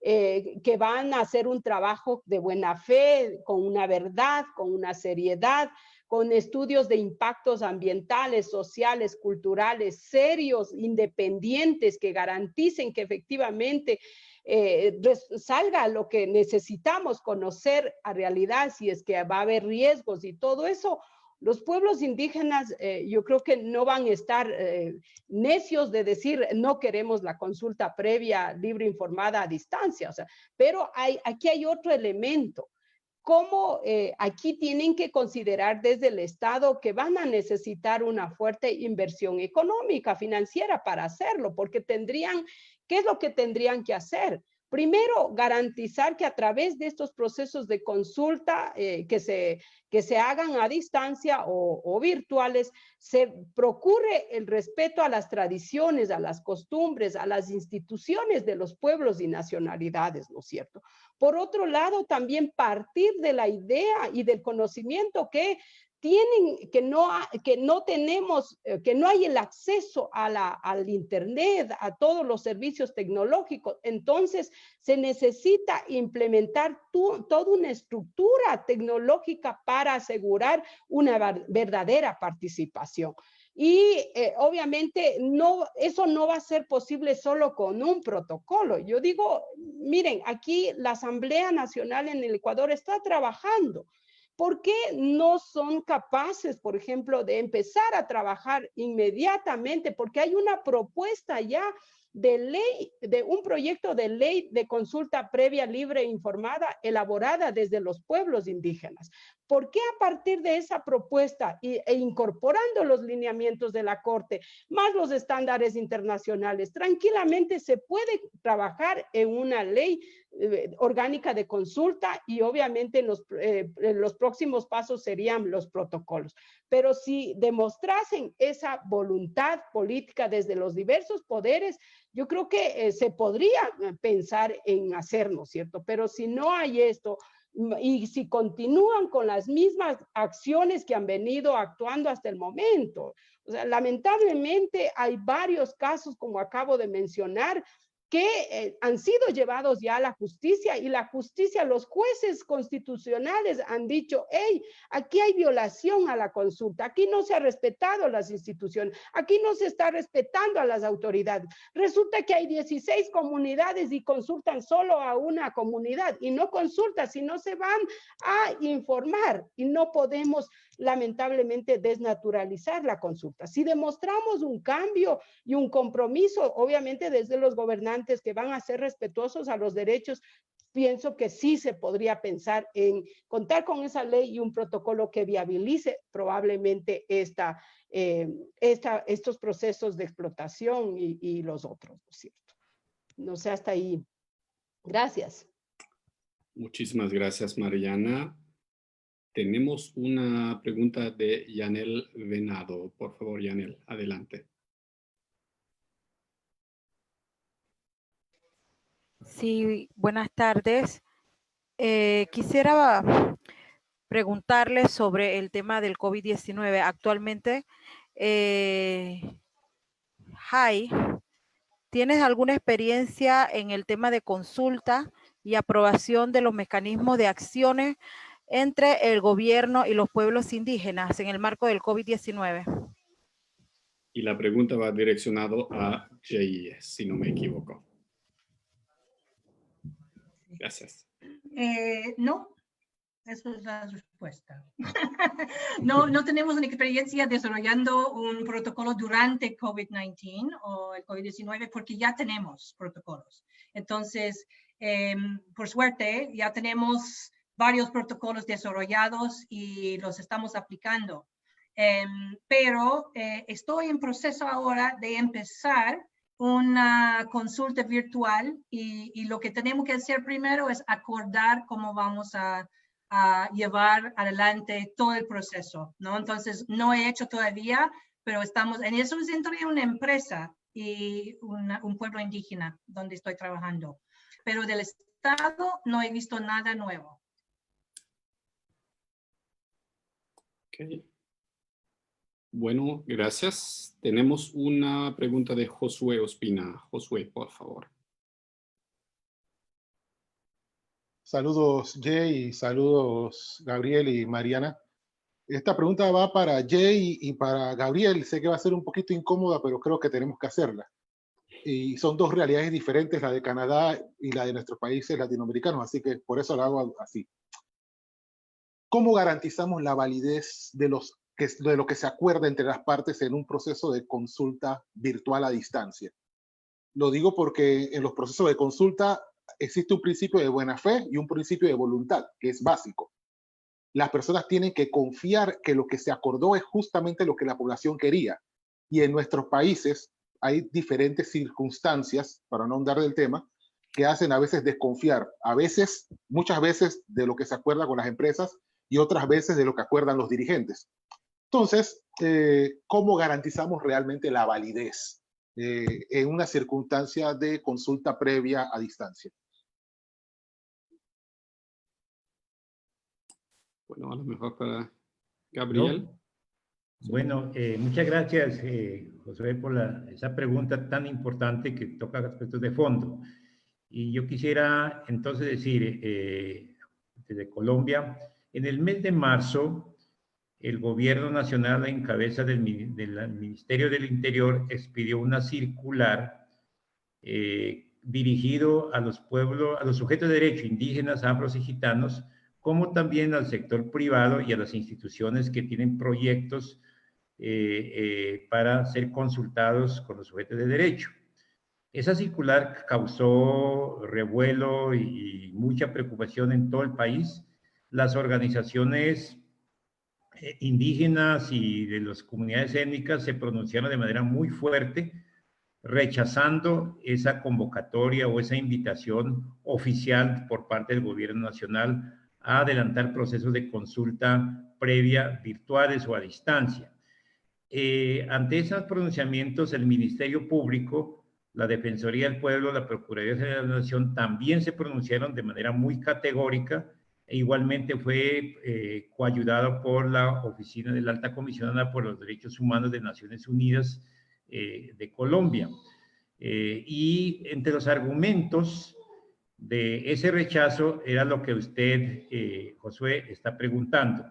que van a hacer un trabajo de buena fe, con una verdad, con una seriedad, con estudios de impactos ambientales, sociales, culturales, serios, independientes, que garanticen que efectivamente salga lo que necesitamos conocer a realidad, si es que va a haber riesgos y todo eso, Los pueblos indígenas yo creo que no van a estar necios de decir no queremos la consulta previa, libre, informada a distancia, o sea, pero aquí hay otro elemento. Cómo aquí tienen que considerar desde el Estado que van a necesitar una fuerte inversión económica, financiera para hacerlo, porque ¿qué es lo que tendrían que hacer? Primero, garantizar que a través de estos procesos de consulta que se hagan a distancia o virtuales, se procure el respeto a las tradiciones, a las costumbres, a las instituciones de los pueblos y nacionalidades, ¿no es cierto? Por otro lado, también partir de la idea y del conocimiento que no hay el acceso al internet, a todos los servicios tecnológicos. Entonces, se necesita implementar toda una estructura tecnológica para asegurar una verdadera participación. Y obviamente eso no va a ser posible solo con un protocolo. Yo digo, miren, aquí la Asamblea Nacional en el Ecuador está trabajando. ¿Por qué no son capaces, por ejemplo, de empezar a trabajar inmediatamente? Porque hay una propuesta ya de ley, de un proyecto de ley de consulta previa, libre e informada, elaborada desde los pueblos indígenas. ¿Por qué a partir de esa propuesta e incorporando los lineamientos de la Corte, más los estándares internacionales, tranquilamente se puede trabajar en una ley orgánica de consulta y obviamente los próximos pasos serían los protocolos? Pero si demostrasen esa voluntad política desde los diversos poderes, yo creo que se podría pensar en hacerlo, ¿cierto? Pero si no hay esto, y si continúan con las mismas acciones que han venido actuando hasta el momento, o sea, lamentablemente hay varios casos, como acabo de mencionar, que han sido llevados ya a la justicia, y la justicia, los jueces constitucionales han dicho, hey, aquí hay violación a la consulta, aquí no se ha respetado las instituciones, aquí no se está respetando a las autoridades. Resulta que hay 16 comunidades y consultan solo a una comunidad, y no consultan, sino se van a informar, y no podemos lamentablemente desnaturalizar la consulta. Si demostramos un cambio y un compromiso, obviamente desde los gobernantes que van a ser respetuosos a los derechos, pienso que sí se podría pensar en contar con esa ley y un protocolo que viabilice probablemente estos procesos de explotación y los otros, ¿no es cierto? No sé, hasta ahí. Gracias. Muchísimas gracias, Mariana. Tenemos una pregunta de Yanel Venado. Por favor, Yanel, adelante. Sí, buenas tardes. Quisiera preguntarle sobre el tema del COVID-19. Actualmente, Jai, ¿tienes alguna experiencia en el tema de consulta y aprobación de los mecanismos de acciones entre el gobierno y los pueblos indígenas en el marco del COVID-19? Y la pregunta va direccionado a Jay, si no me equivoco. Gracias. No, esa es la respuesta. No tenemos una experiencia desarrollando un protocolo durante COVID-19 o el COVID-19 porque ya tenemos protocolos. Entonces, por suerte, ya tenemos varios protocolos desarrollados y los estamos aplicando. Pero estoy en proceso ahora de empezar una consulta virtual y lo que tenemos que hacer primero es acordar cómo vamos a llevar adelante todo el proceso, ¿no? Entonces, no he hecho todavía, pero estamos en eso, es entre una empresa y un pueblo indígena donde estoy trabajando. Pero del Estado no he visto nada nuevo. Okay. Bueno, gracias. Tenemos una pregunta de Josué Ospina. Josué, por favor. Saludos, Jay, y saludos, Gabriel y Mariana. Esta pregunta va para Jay y para Gabriel. Sé que va a ser un poquito incómoda, pero creo que tenemos que hacerla. Y son dos realidades diferentes, la de Canadá y la de nuestros países latinoamericanos, así que por eso la hago así. ¿Cómo garantizamos la validez de los de lo que se acuerda entre las partes en un proceso de consulta virtual a distancia. Lo digo porque en los procesos de consulta existe un principio de buena fe y un principio de voluntad, que es básico. Las personas tienen que confiar que lo que se acordó es justamente lo que la población quería. Y en nuestros países hay diferentes circunstancias, para no ahondar del tema, que hacen a veces desconfiar, muchas veces de lo que se acuerda con las empresas y otras veces de lo que acuerdan los dirigentes. Entonces, ¿cómo garantizamos realmente la validez en una circunstancia de consulta previa a distancia? Bueno, a lo mejor para Gabriel. ¿No? Bueno, muchas gracias, José, por esa pregunta tan importante que toca aspectos de fondo. Y yo quisiera entonces decir, desde Colombia, en el mes de marzo, el gobierno nacional en cabeza del Ministerio del Interior expidió una circular dirigido a los pueblos, a los sujetos de derecho indígenas, afros y gitanos, como también al sector privado y a las instituciones que tienen proyectos para ser consultados con los sujetos de derecho. Esa circular causó revuelo y mucha preocupación en todo el país. Las organizaciones indígenas y de las comunidades étnicas se pronunciaron de manera muy fuerte, rechazando esa convocatoria o esa invitación oficial por parte del gobierno nacional a adelantar procesos de consulta previa virtuales o a distancia. Ante esos pronunciamientos, el Ministerio Público, la Defensoría del Pueblo, la Procuraduría General de la Nación también se pronunciaron de manera muy categórica. E igualmente fue coayudado por la Oficina de la Alta Comisionada por los Derechos Humanos de Naciones Unidas de Colombia. Y entre los argumentos de ese rechazo era lo que usted, Josué, está preguntando,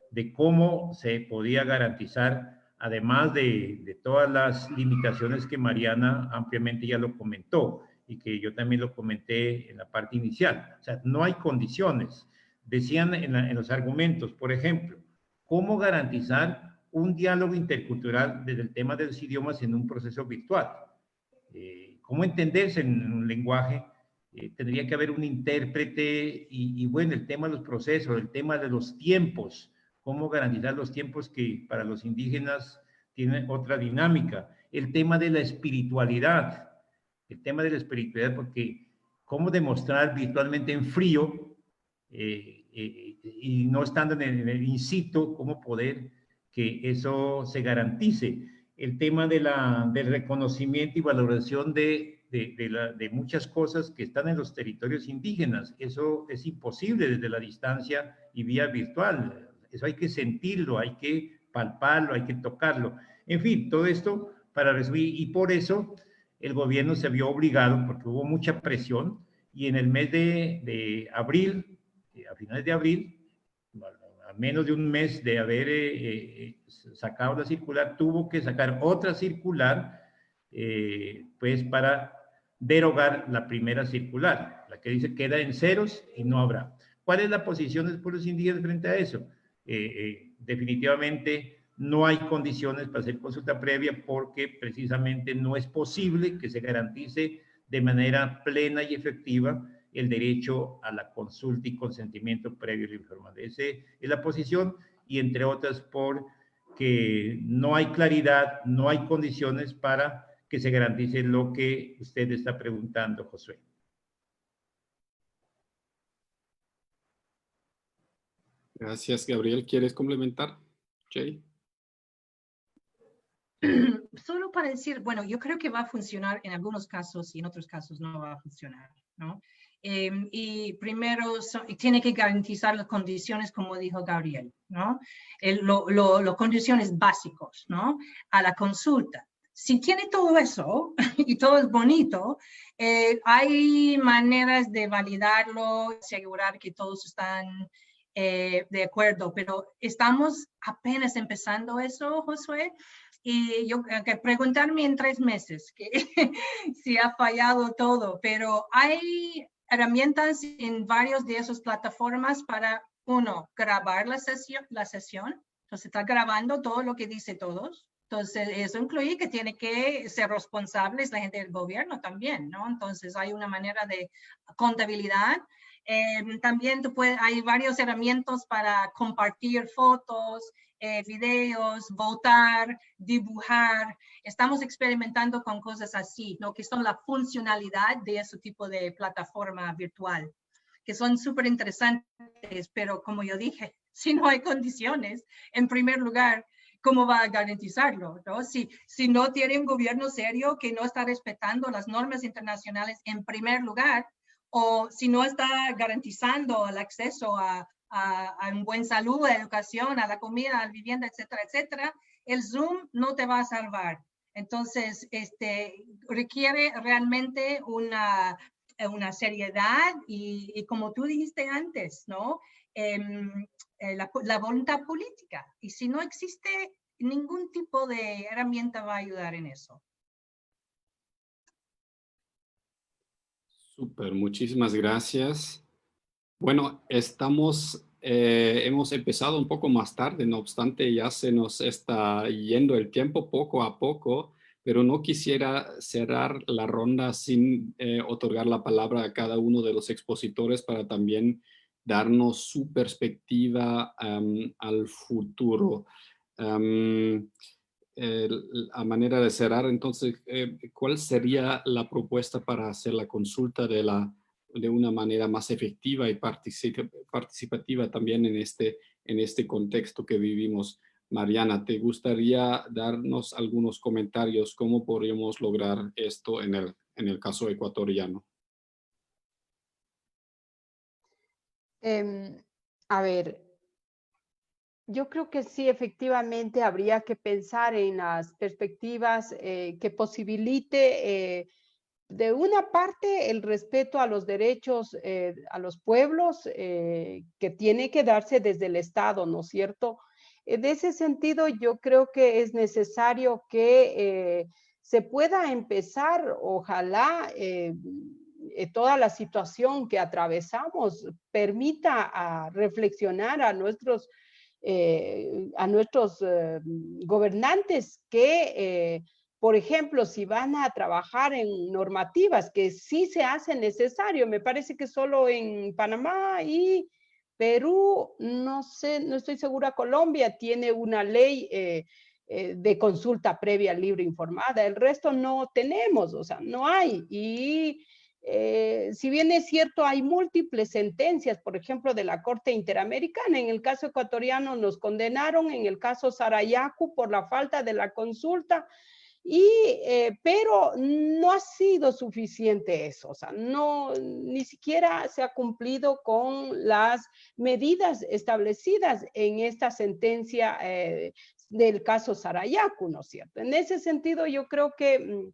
de cómo se podía garantizar, además de todas las limitaciones que Mariana ampliamente ya lo comentó y que yo también lo comenté en la parte inicial. O sea, no hay condiciones. Decían en los argumentos, por ejemplo, cómo garantizar un diálogo intercultural desde el tema de los idiomas en un proceso virtual. Cómo entenderse en un lenguaje. Tendría que haber un intérprete y bueno, el tema de los procesos, el tema de los tiempos, cómo garantizar los tiempos que para los indígenas tienen otra dinámica, el tema de la espiritualidad, porque cómo demostrar virtualmente en frío y no estando en el in situ, cómo poder que eso se garantice, el tema del reconocimiento y valoración de muchas cosas que están en los territorios indígenas. Eso es imposible desde la distancia y vía virtual. Eso hay que sentirlo, hay que palparlo, hay que tocarlo. En fin, todo esto para resumir, y por eso el gobierno se vio obligado, porque hubo mucha presión, y en el mes de abril, a finales de abril, a menos de un mes de haber sacado la circular, tuvo que sacar otra circular, pues para derogar la primera circular, la que dice queda en ceros y no habrá. ¿Cuál es la posición de los pueblos indígenas frente a eso? Definitivamente no hay condiciones para hacer consulta previa porque precisamente no es posible que se garantice de manera plena y efectiva el derecho a la consulta y consentimiento previo y informado. Esa es la posición, y entre otras porque no hay claridad, no hay condiciones para que se garantice lo que usted está preguntando, Josué. Gracias, Gabriel. ¿Quieres complementar, Jay? Solo para decir, bueno, yo creo que va a funcionar en algunos casos y en otros casos no va a funcionar, ¿no? Y primero tiene que garantizar las condiciones, como dijo Gabriel, ¿no? Las condiciones básicas, ¿no? A la consulta. Si tiene todo eso y todo es bonito, hay maneras de validarlo, asegurar que todos están de acuerdo, pero estamos apenas empezando eso, Josué. Y yo que preguntarme en 3 meses que si ha fallado todo, pero hay herramientas en varios de esas plataformas para, uno, grabar la sesión Entonces está grabando todo lo que dice todos. Entonces eso incluye que tiene que ser responsables la gente del gobierno también, ¿no? Entonces hay una manera de contabilidad. También hay varias herramientas para compartir fotos, videos, votar, dibujar. Estamos experimentando con cosas así, ¿no? Que son la funcionalidad de ese tipo de plataforma virtual, que son súper interesantes, pero como yo dije, si no hay condiciones, en primer lugar, ¿cómo va a garantizarlo? ¿No? Si no tiene un gobierno serio que no está respetando las normas internacionales en primer lugar, o si no está garantizando el acceso a un buen salud, a educación, a la comida, a la vivienda, etcétera, etcétera, el Zoom no te va a salvar. Entonces, requiere realmente una seriedad y como tú dijiste antes, ¿no? La voluntad política. Y si no existe, ningún tipo de herramienta va a ayudar en eso. Súper, muchísimas gracias. Bueno, hemos empezado un poco más tarde, no obstante ya se nos está yendo el tiempo poco a poco, pero no quisiera cerrar la ronda sin otorgar la palabra a cada uno de los expositores para también darnos su perspectiva al futuro. A manera de cerrar, entonces, ¿cuál sería la propuesta para hacer la consulta de una manera más efectiva y participativa también en este contexto que vivimos? Mariana, ¿te gustaría darnos algunos comentarios? ¿Cómo podríamos lograr esto en el caso ecuatoriano? A ver, yo creo que sí, efectivamente, habría que pensar en las perspectivas que posibilite, de una parte, el respeto a los derechos a los pueblos, que tiene que darse desde el Estado, ¿no es cierto? En ese sentido, yo creo que es necesario que se pueda empezar, ojalá, toda la situación que atravesamos permita a reflexionar a nuestros gobernantes que, por ejemplo, si van a trabajar en normativas que sí se hacen necesario, me parece que solo en Panamá y Perú, no sé, no estoy segura, Colombia tiene una ley de consulta previa libre informada, el resto no tenemos, o sea, no hay. Y si bien es cierto, hay múltiples sentencias, por ejemplo, de la Corte Interamericana. En el caso ecuatoriano nos condenaron, en el caso Sarayaku por la falta de la consulta, pero no ha sido suficiente eso, o sea, ni siquiera se ha cumplido con las medidas establecidas en esta sentencia del caso Sarayaku, ¿no es cierto? En ese sentido, yo creo que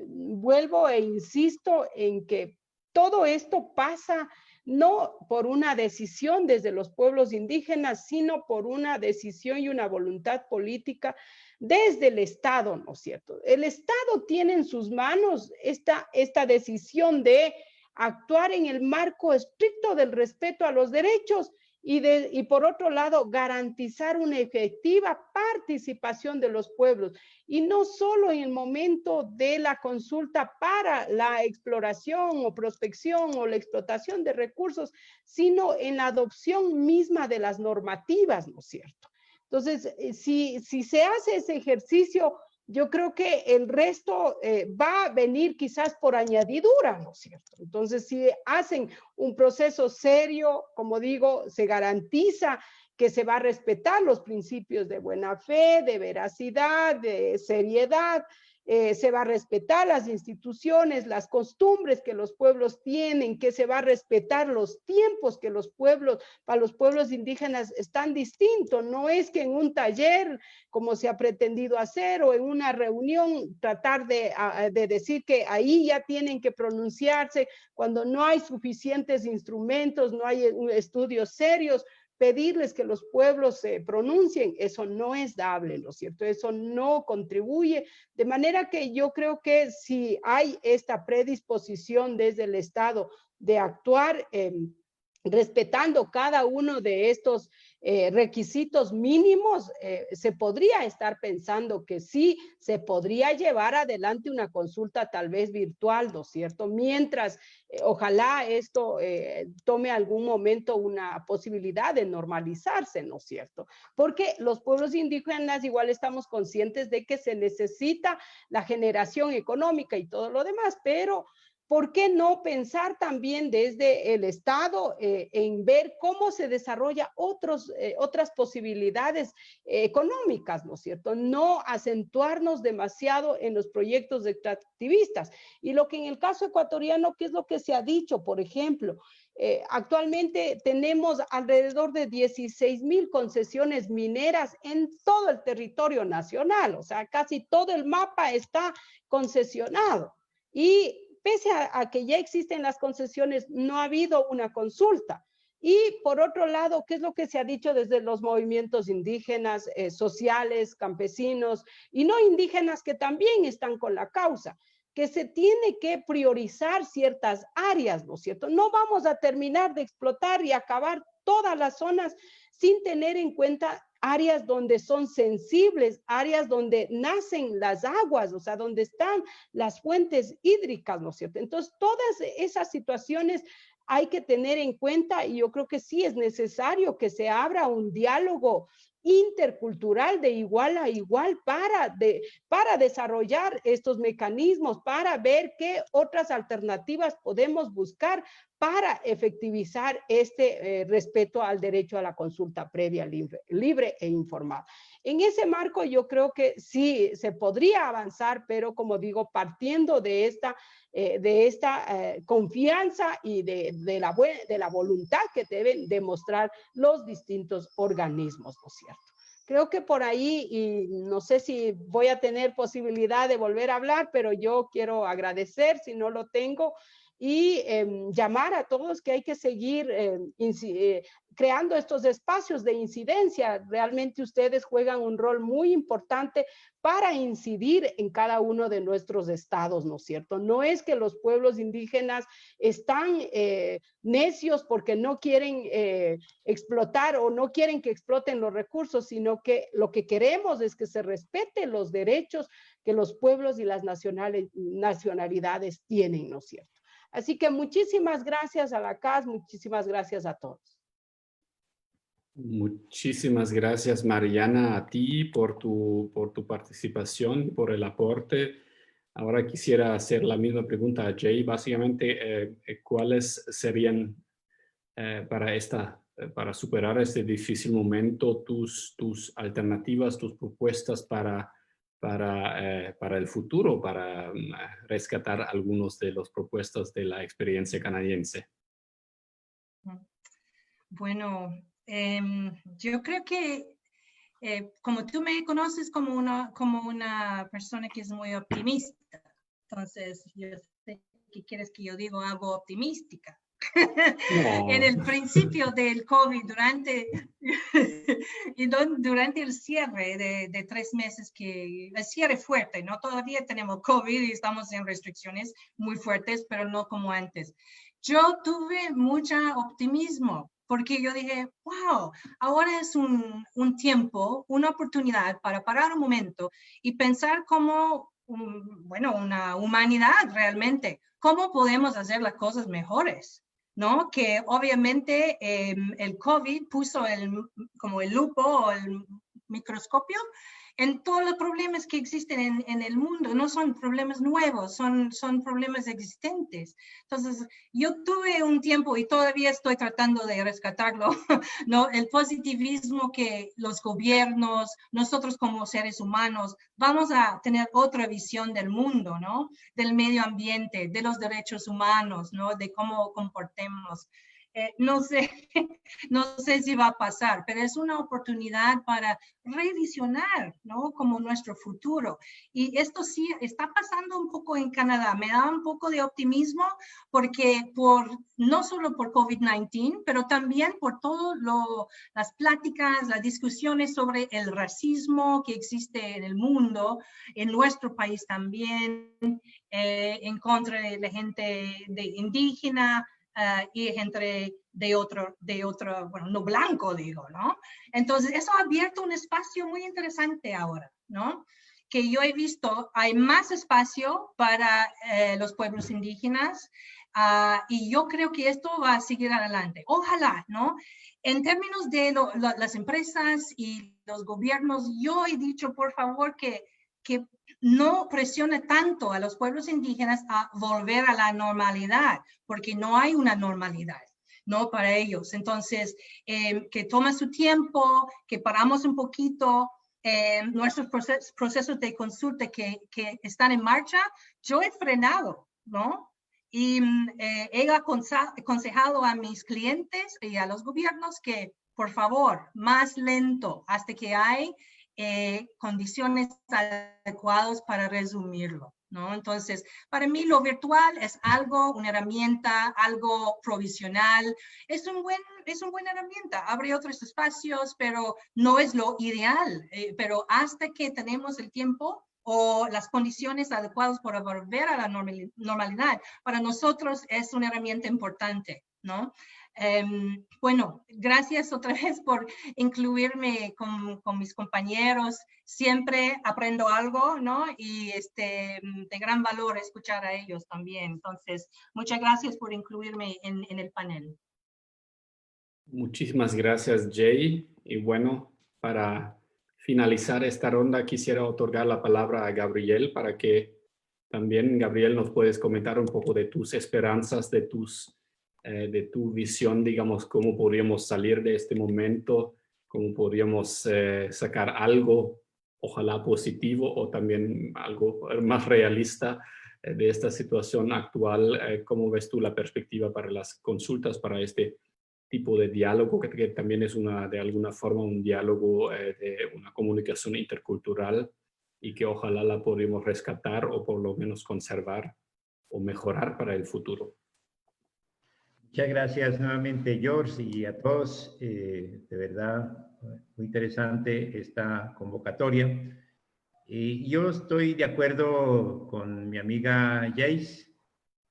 vuelvo e insisto en que todo esto pasa no por una decisión desde los pueblos indígenas, sino por una decisión y una voluntad política desde el Estado, ¿no es cierto? El Estado tiene en sus manos esta decisión de actuar en el marco estricto del respeto a los derechos y por otro lado, garantizar una efectiva participación de los pueblos, y no solo en el momento de la consulta para la exploración o prospección o la explotación de recursos, sino en la adopción misma de las normativas, ¿no es cierto? Entonces, si se hace ese ejercicio, yo creo que el resto va a venir quizás por añadidura, ¿no es cierto? Entonces, si hacen un proceso serio, como digo, se garantiza que se va a respetar los principios de buena fe, de veracidad, de seriedad, se va a respetar las instituciones, las costumbres que los pueblos tienen, que se va a respetar los tiempos que para los pueblos indígenas están distintos. No es que en un taller, como se ha pretendido hacer, o en una reunión, tratar de decir que ahí ya tienen que pronunciarse cuando no hay suficientes instrumentos, no hay estudios serios, pedirles que los pueblos se pronuncien, eso no es dable, ¿no es cierto? Eso no contribuye, de manera que yo creo que si hay esta predisposición desde el Estado de actuar, respetando cada uno de estos requisitos mínimos, se podría estar pensando que sí se podría llevar adelante una consulta tal vez virtual, ¿no es cierto? Mientras, ojalá esto tome algún momento una posibilidad de normalizarse, ¿no es cierto? Porque los pueblos indígenas igual estamos conscientes de que se necesita la generación económica y todo lo demás, pero ¿por qué no pensar también desde el Estado en ver cómo se desarrolla otras posibilidades económicas, ¿no es cierto? No acentuarnos demasiado en los proyectos extractivistas. Y lo que en el caso ecuatoriano, ¿qué es lo que se ha dicho? Por ejemplo, actualmente tenemos alrededor de 16,000 concesiones mineras en todo el territorio nacional, o sea, casi todo el mapa está concesionado. Y pese a que ya existen las concesiones, no ha habido una consulta. Y por otro lado, ¿qué es lo que se ha dicho desde los movimientos indígenas, sociales, campesinos y no indígenas que también están con la causa? Que se tiene que priorizar ciertas áreas, ¿no es cierto? No vamos a terminar de explotar y acabar todas las zonas sin tener en cuenta áreas donde son sensibles, áreas donde nacen las aguas, o sea, donde están las fuentes hídricas, ¿no es cierto? Entonces, todas esas situaciones hay que tener en cuenta y yo creo que sí es necesario que se abra un diálogo intercultural de igual a igual para desarrollar estos mecanismos, para ver qué otras alternativas podemos buscar para efectivizar este respeto al derecho a la consulta previa libre e informada. En ese marco yo creo que sí se podría avanzar, pero como digo, partiendo de esta confianza y de la voluntad que deben demostrar los distintos organismos, ¿no es cierto? Creo que por ahí, y no sé si voy a tener posibilidad de volver a hablar, pero yo quiero agradecer, si no lo tengo, y llamar a todos que hay que seguir creando estos espacios de incidencia. Realmente ustedes juegan un rol muy importante para incidir en cada uno de nuestros estados, ¿no es cierto? No es que los pueblos indígenas están necios porque no quieren explotar o no quieren que exploten los recursos, sino que lo que queremos es que se respeten los derechos que los pueblos y las nacionalidades tienen, ¿no es cierto? Así que muchísimas gracias a la CAS, muchísimas gracias a todos. Muchísimas gracias, Mariana, a ti por tu participación, por el aporte. Ahora quisiera hacer la misma pregunta a Jay. Básicamente, ¿cuáles serían para superar este difícil momento tus alternativas, tus propuestas para el futuro, para rescatar algunos de las propuestas de la experiencia canadiense? Bueno, yo creo que como tú me conoces como una persona que es muy optimista, entonces yo sé que quieres que yo diga algo optimística. No. En el principio del COVID, durante el cierre de 3 meses, el cierre fuerte, ¿no? Todavía tenemos COVID y estamos en restricciones muy fuertes, pero no como antes. Yo tuve mucho optimismo porque yo dije, wow, ahora es un tiempo, una oportunidad para parar un momento y pensar como, una humanidad realmente, cómo podemos hacer las cosas mejores. ¿No? Que obviamente el COVID puso como el lupo o el microscopio en todos los problemas que existen en el mundo. No son problemas nuevos, son problemas existentes. Entonces, yo tuve un tiempo y todavía estoy tratando de rescatarlo, ¿no? El positivismo que los gobiernos, nosotros como seres humanos, vamos a tener otra visión del mundo, ¿no? Del medio ambiente, de los derechos humanos, ¿no? De cómo comportemos. No sé si va a pasar, pero es una oportunidad para revisionar, ¿no? Como nuestro futuro. Y esto sí está pasando un poco en Canadá. Me da un poco de optimismo porque no solo por COVID-19, pero también por todas las pláticas, las discusiones sobre el racismo que existe en el mundo, en nuestro país también, en contra de la gente indígena, y gente de otro, bueno, no blanco, digo, ¿no? Entonces, eso ha abierto un espacio muy interesante ahora, ¿no? Que yo he visto, hay más espacio para los pueblos indígenas, y yo creo que esto va a seguir adelante. Ojalá, ¿no? En términos de las empresas y los gobiernos, yo he dicho, por favor, que no presione tanto a los pueblos indígenas a volver a la normalidad, porque no hay una normalidad, ¿no? Para ellos. Entonces, que tome su tiempo, que paramos un poquito nuestros procesos de consulta que están en marcha. Yo he frenado, ¿no? Y he aconsejado a mis clientes y a los gobiernos que, por favor, más lento hasta que hay condiciones adecuadas para resumirlo, ¿no? Entonces, para mí lo virtual es algo, una herramienta, algo provisional. Es una buena herramienta. Abre otros espacios, pero no es lo ideal. Pero hasta que tenemos el tiempo o las condiciones adecuadas para volver a la normalidad, para nosotros es una herramienta importante, ¿no? Bueno, gracias otra vez por incluirme con mis compañeros. Siempre aprendo algo, ¿no? Y de gran valor escuchar a ellos también. Entonces, muchas gracias por incluirme en el panel. Muchísimas gracias, Jay. Y bueno, para finalizar esta ronda, quisiera otorgar la palabra a Gabriel para que también, Gabriel, nos puedes comentar un poco de tus esperanzas, de tu visión, digamos, cómo podríamos salir de este momento, cómo podríamos sacar algo, ojalá positivo, o también algo más realista de esta situación actual. ¿Cómo ves tú la perspectiva para las consultas, para este tipo de diálogo, que también es de alguna forma un diálogo de una comunicación intercultural, y que ojalá la podamos rescatar o por lo menos conservar o mejorar para el futuro? Muchas gracias nuevamente, George, y a todos. De verdad, muy interesante esta convocatoria. Y yo estoy de acuerdo con mi amiga Jace,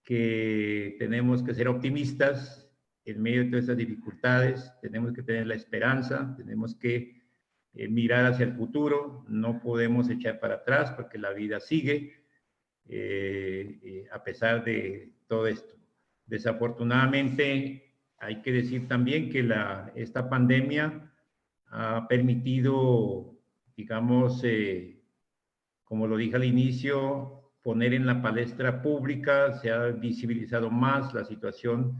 que tenemos que ser optimistas en medio de todas estas dificultades. Tenemos que tener la esperanza, tenemos que mirar hacia el futuro. No podemos echar para atrás porque la vida sigue a pesar de todo esto. Desafortunadamente, hay que decir también que esta pandemia ha permitido, digamos, como lo dije al inicio, poner en la palestra pública, se ha visibilizado más la situación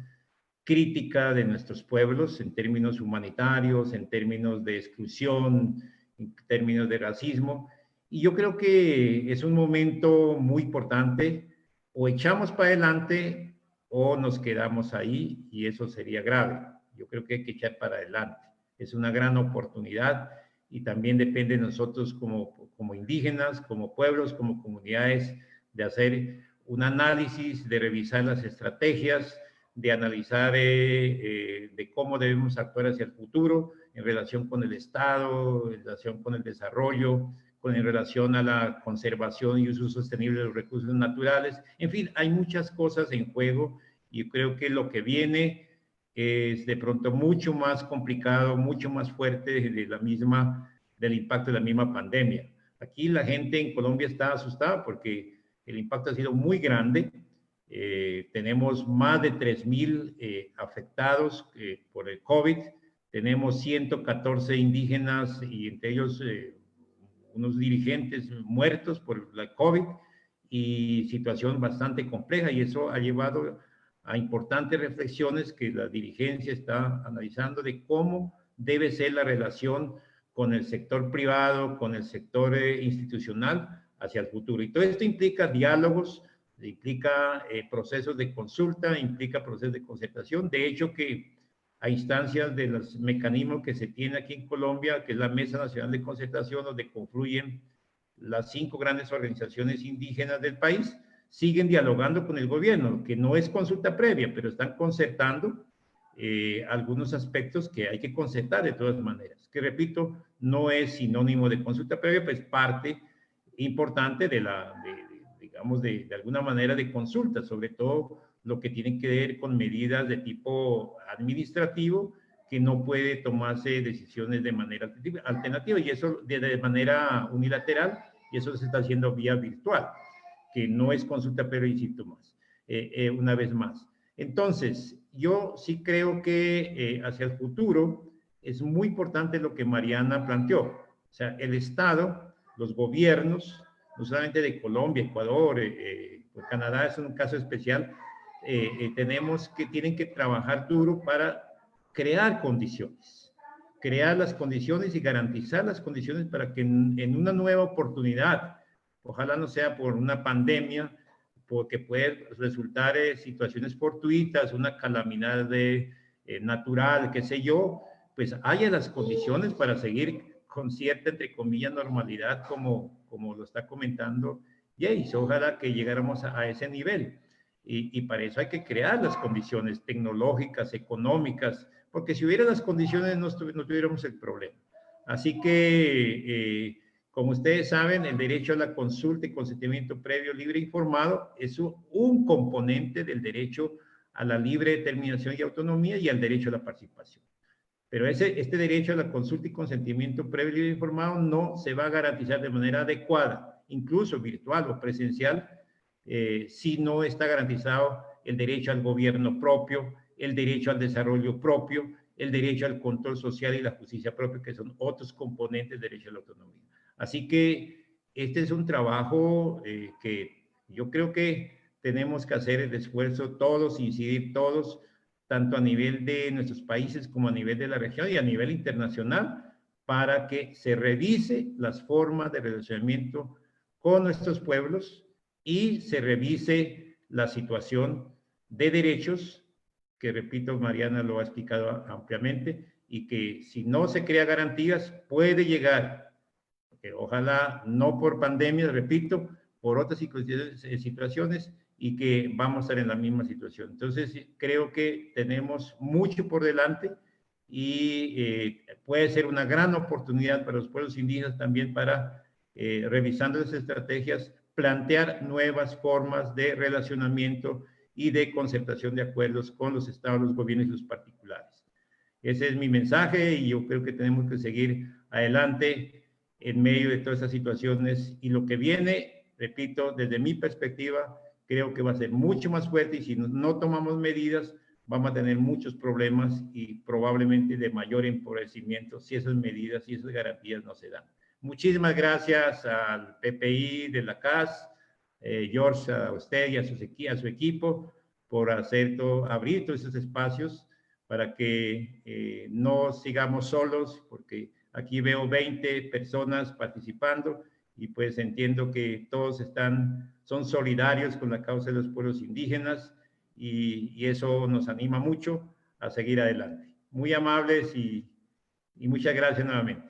crítica de nuestros pueblos en términos humanitarios, en términos de exclusión, en términos de racismo. Y yo creo que es un momento muy importante. O echamos para adelante o nos quedamos ahí, y eso sería grave. Yo creo que hay que echar para adelante. Es una gran oportunidad y también depende de nosotros como indígenas, como pueblos, como comunidades, de hacer un análisis, de revisar las estrategias, de analizar de cómo debemos actuar hacia el futuro en relación con el Estado, en relación con el desarrollo, en relación a la conservación y uso sostenible de los recursos naturales. En fin, hay muchas cosas en juego y creo que lo que viene es de pronto mucho más complicado, mucho más fuerte del impacto de la misma pandemia. Aquí la gente en Colombia está asustada porque el impacto ha sido muy grande. Tenemos más de 3,000 afectados por el COVID. Tenemos 114 indígenas y entre ellos unos dirigentes muertos por la COVID, y situación bastante compleja, y eso ha llevado a importantes reflexiones que la dirigencia está analizando de cómo debe ser la relación con el sector privado, con el sector institucional hacia el futuro. Y todo esto implica diálogos, implica procesos de consulta, implica procesos de concertación. De hecho, que a instancias de los mecanismos que se tiene aquí en Colombia, que es la Mesa Nacional de Concertación, donde confluyen las 5 grandes organizaciones indígenas del país, siguen dialogando con el gobierno, que no es consulta previa, pero están concertando algunos aspectos que hay que concertar de todas maneras, que repito, no es sinónimo de consulta previa, pues parte importante digamos, de alguna manera de consulta, sobre todo lo que tiene que ver con medidas de tipo administrativo, que no puede tomarse decisiones de manera alternativa y eso de manera unilateral, y eso se está haciendo vía virtual, que no es consulta pero in situ más, una vez más. Entonces, yo sí creo que hacia el futuro es muy importante lo que Mariana planteó. O sea, el Estado, los gobiernos, no solamente de Colombia, Ecuador, pues Canadá es un caso especial, tienen que trabajar duro para crear las condiciones y garantizar las condiciones para que en una nueva oportunidad, ojalá no sea por una pandemia, porque puede resultar situaciones fortuitas, una calamidad natural, qué sé yo, pues haya las condiciones para seguir con cierta, entre comillas, normalidad, como lo está comentando Jace. Ojalá que llegáramos a ese nivel. Y para eso hay que crear las condiciones tecnológicas, económicas, porque si hubiera las condiciones no tuviéramos el problema. Así que, como ustedes saben, el derecho a la consulta y consentimiento previo, libre e informado es un componente del derecho a la libre determinación y autonomía y al derecho a la participación. Pero este derecho a la consulta y consentimiento previo, libre e informado no se va a garantizar de manera adecuada, incluso virtual o presencial, si no está garantizado el derecho al gobierno propio, el derecho al desarrollo propio, el derecho al control social y la justicia propia, que son otros componentes del derecho a la autonomía. Así que este es un trabajo que yo creo que tenemos que hacer el esfuerzo todos, incidir todos, tanto a nivel de nuestros países como a nivel de la región y a nivel internacional, para que se revise las formas de relacionamiento con nuestros pueblos y se revise la situación de derechos, que repito, Mariana lo ha explicado ampliamente, y que si no se crea garantías puede llegar, que ojalá no por pandemia, repito, por otras situaciones, y que vamos a estar en la misma situación. Entonces, creo que tenemos mucho por delante y puede ser una gran oportunidad para los pueblos indígenas también para, revisando las estrategias, plantear nuevas formas de relacionamiento y de concertación de acuerdos con los estados, los gobiernos y los particulares. Ese es mi mensaje y yo creo que tenemos que seguir adelante en medio de todas estas situaciones, y lo que viene, repito, desde mi perspectiva, creo que va a ser mucho más fuerte, y si no tomamos medidas vamos a tener muchos problemas y probablemente de mayor empobrecimiento si esas medidas y esas garantías no se dan. Muchísimas gracias al PPI de la CAS, George, a usted y a su equipo por abrir todos esos espacios para que no sigamos solos, porque aquí veo 20 personas participando y pues entiendo que todos son solidarios con la causa de los pueblos indígenas y eso nos anima mucho a seguir adelante. Muy amables y muchas gracias nuevamente.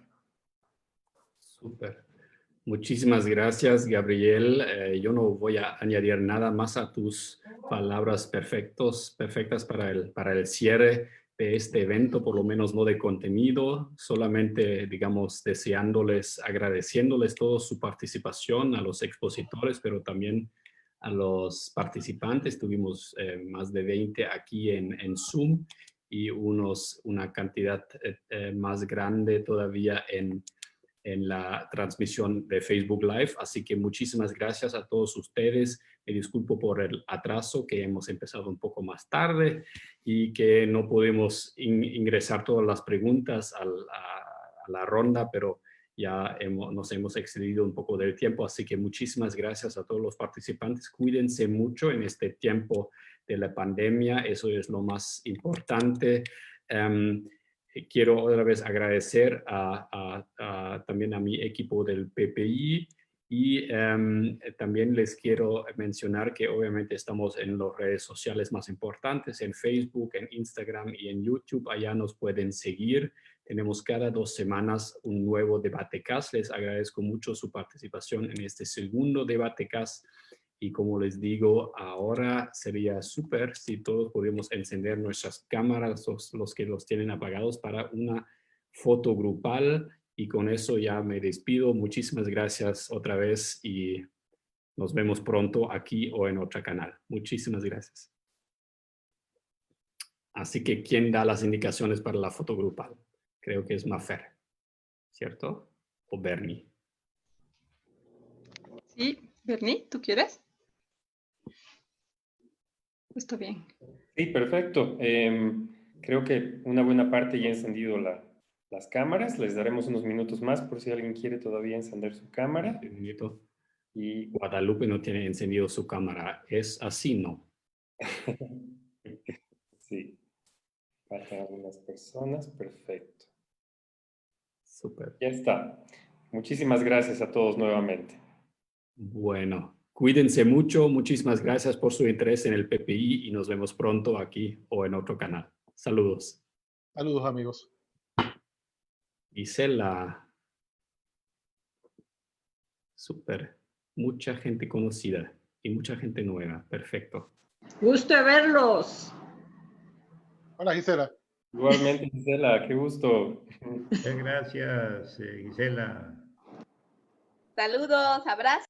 Súper. Muchísimas gracias, Gabriel. Yo no voy a añadir nada más a tus palabras perfectas para el cierre de este evento, por lo menos no de contenido, solamente, digamos, agradeciéndoles toda su participación, a los expositores, pero también a los participantes. Tuvimos más de 20 aquí en Zoom y una cantidad más grande todavía en la transmisión de Facebook Live. Así que muchísimas gracias a todos ustedes. Me disculpo por el atraso, que hemos empezado un poco más tarde y que no podemos ingresar todas las preguntas a la ronda, pero ya nos hemos excedido un poco del tiempo. Así que muchísimas gracias a todos los participantes. Cuídense mucho en este tiempo de la pandemia. Eso es lo más importante. Quiero otra vez agradecer también a mi equipo del PPI y también les quiero mencionar que obviamente estamos en las redes sociales más importantes, en Facebook, en Instagram y en YouTube. Allá nos pueden seguir. Tenemos cada 2 semanas un nuevo DebateCast. Les agradezco mucho su participación en este segundo DebateCast. Y como les digo, ahora sería súper si todos podemos encender nuestras cámaras, los que los tienen apagados, para una foto grupal. Y con eso ya me despido. Muchísimas gracias otra vez y nos vemos pronto aquí o en otro canal. Muchísimas gracias. Así que, ¿quién da las indicaciones para la foto grupal? Creo que es Mafer, ¿cierto? O Bernie. Sí, Bernie, ¿tú quieres? Está bien. Sí, perfecto. Creo que una buena parte ya ha encendido las cámaras. Les daremos unos minutos más por si alguien quiere todavía encender su cámara. Un minuto. Y Guadalupe no tiene encendido su cámara. ¿Es así, no? sí, faltan algunas personas. Perfecto. Súper. Ya está. Muchísimas gracias a todos nuevamente. Bueno, cuídense mucho. Muchísimas gracias por su interés en el PPI y nos vemos pronto aquí o en otro canal. Saludos. Saludos, amigos. Gisela. Súper. Mucha gente conocida y mucha gente nueva. Perfecto. Gusto de verlos. Hola, Gisela. Igualmente, Gisela, qué gusto. Muchas gracias, Gisela. Saludos, abrazos.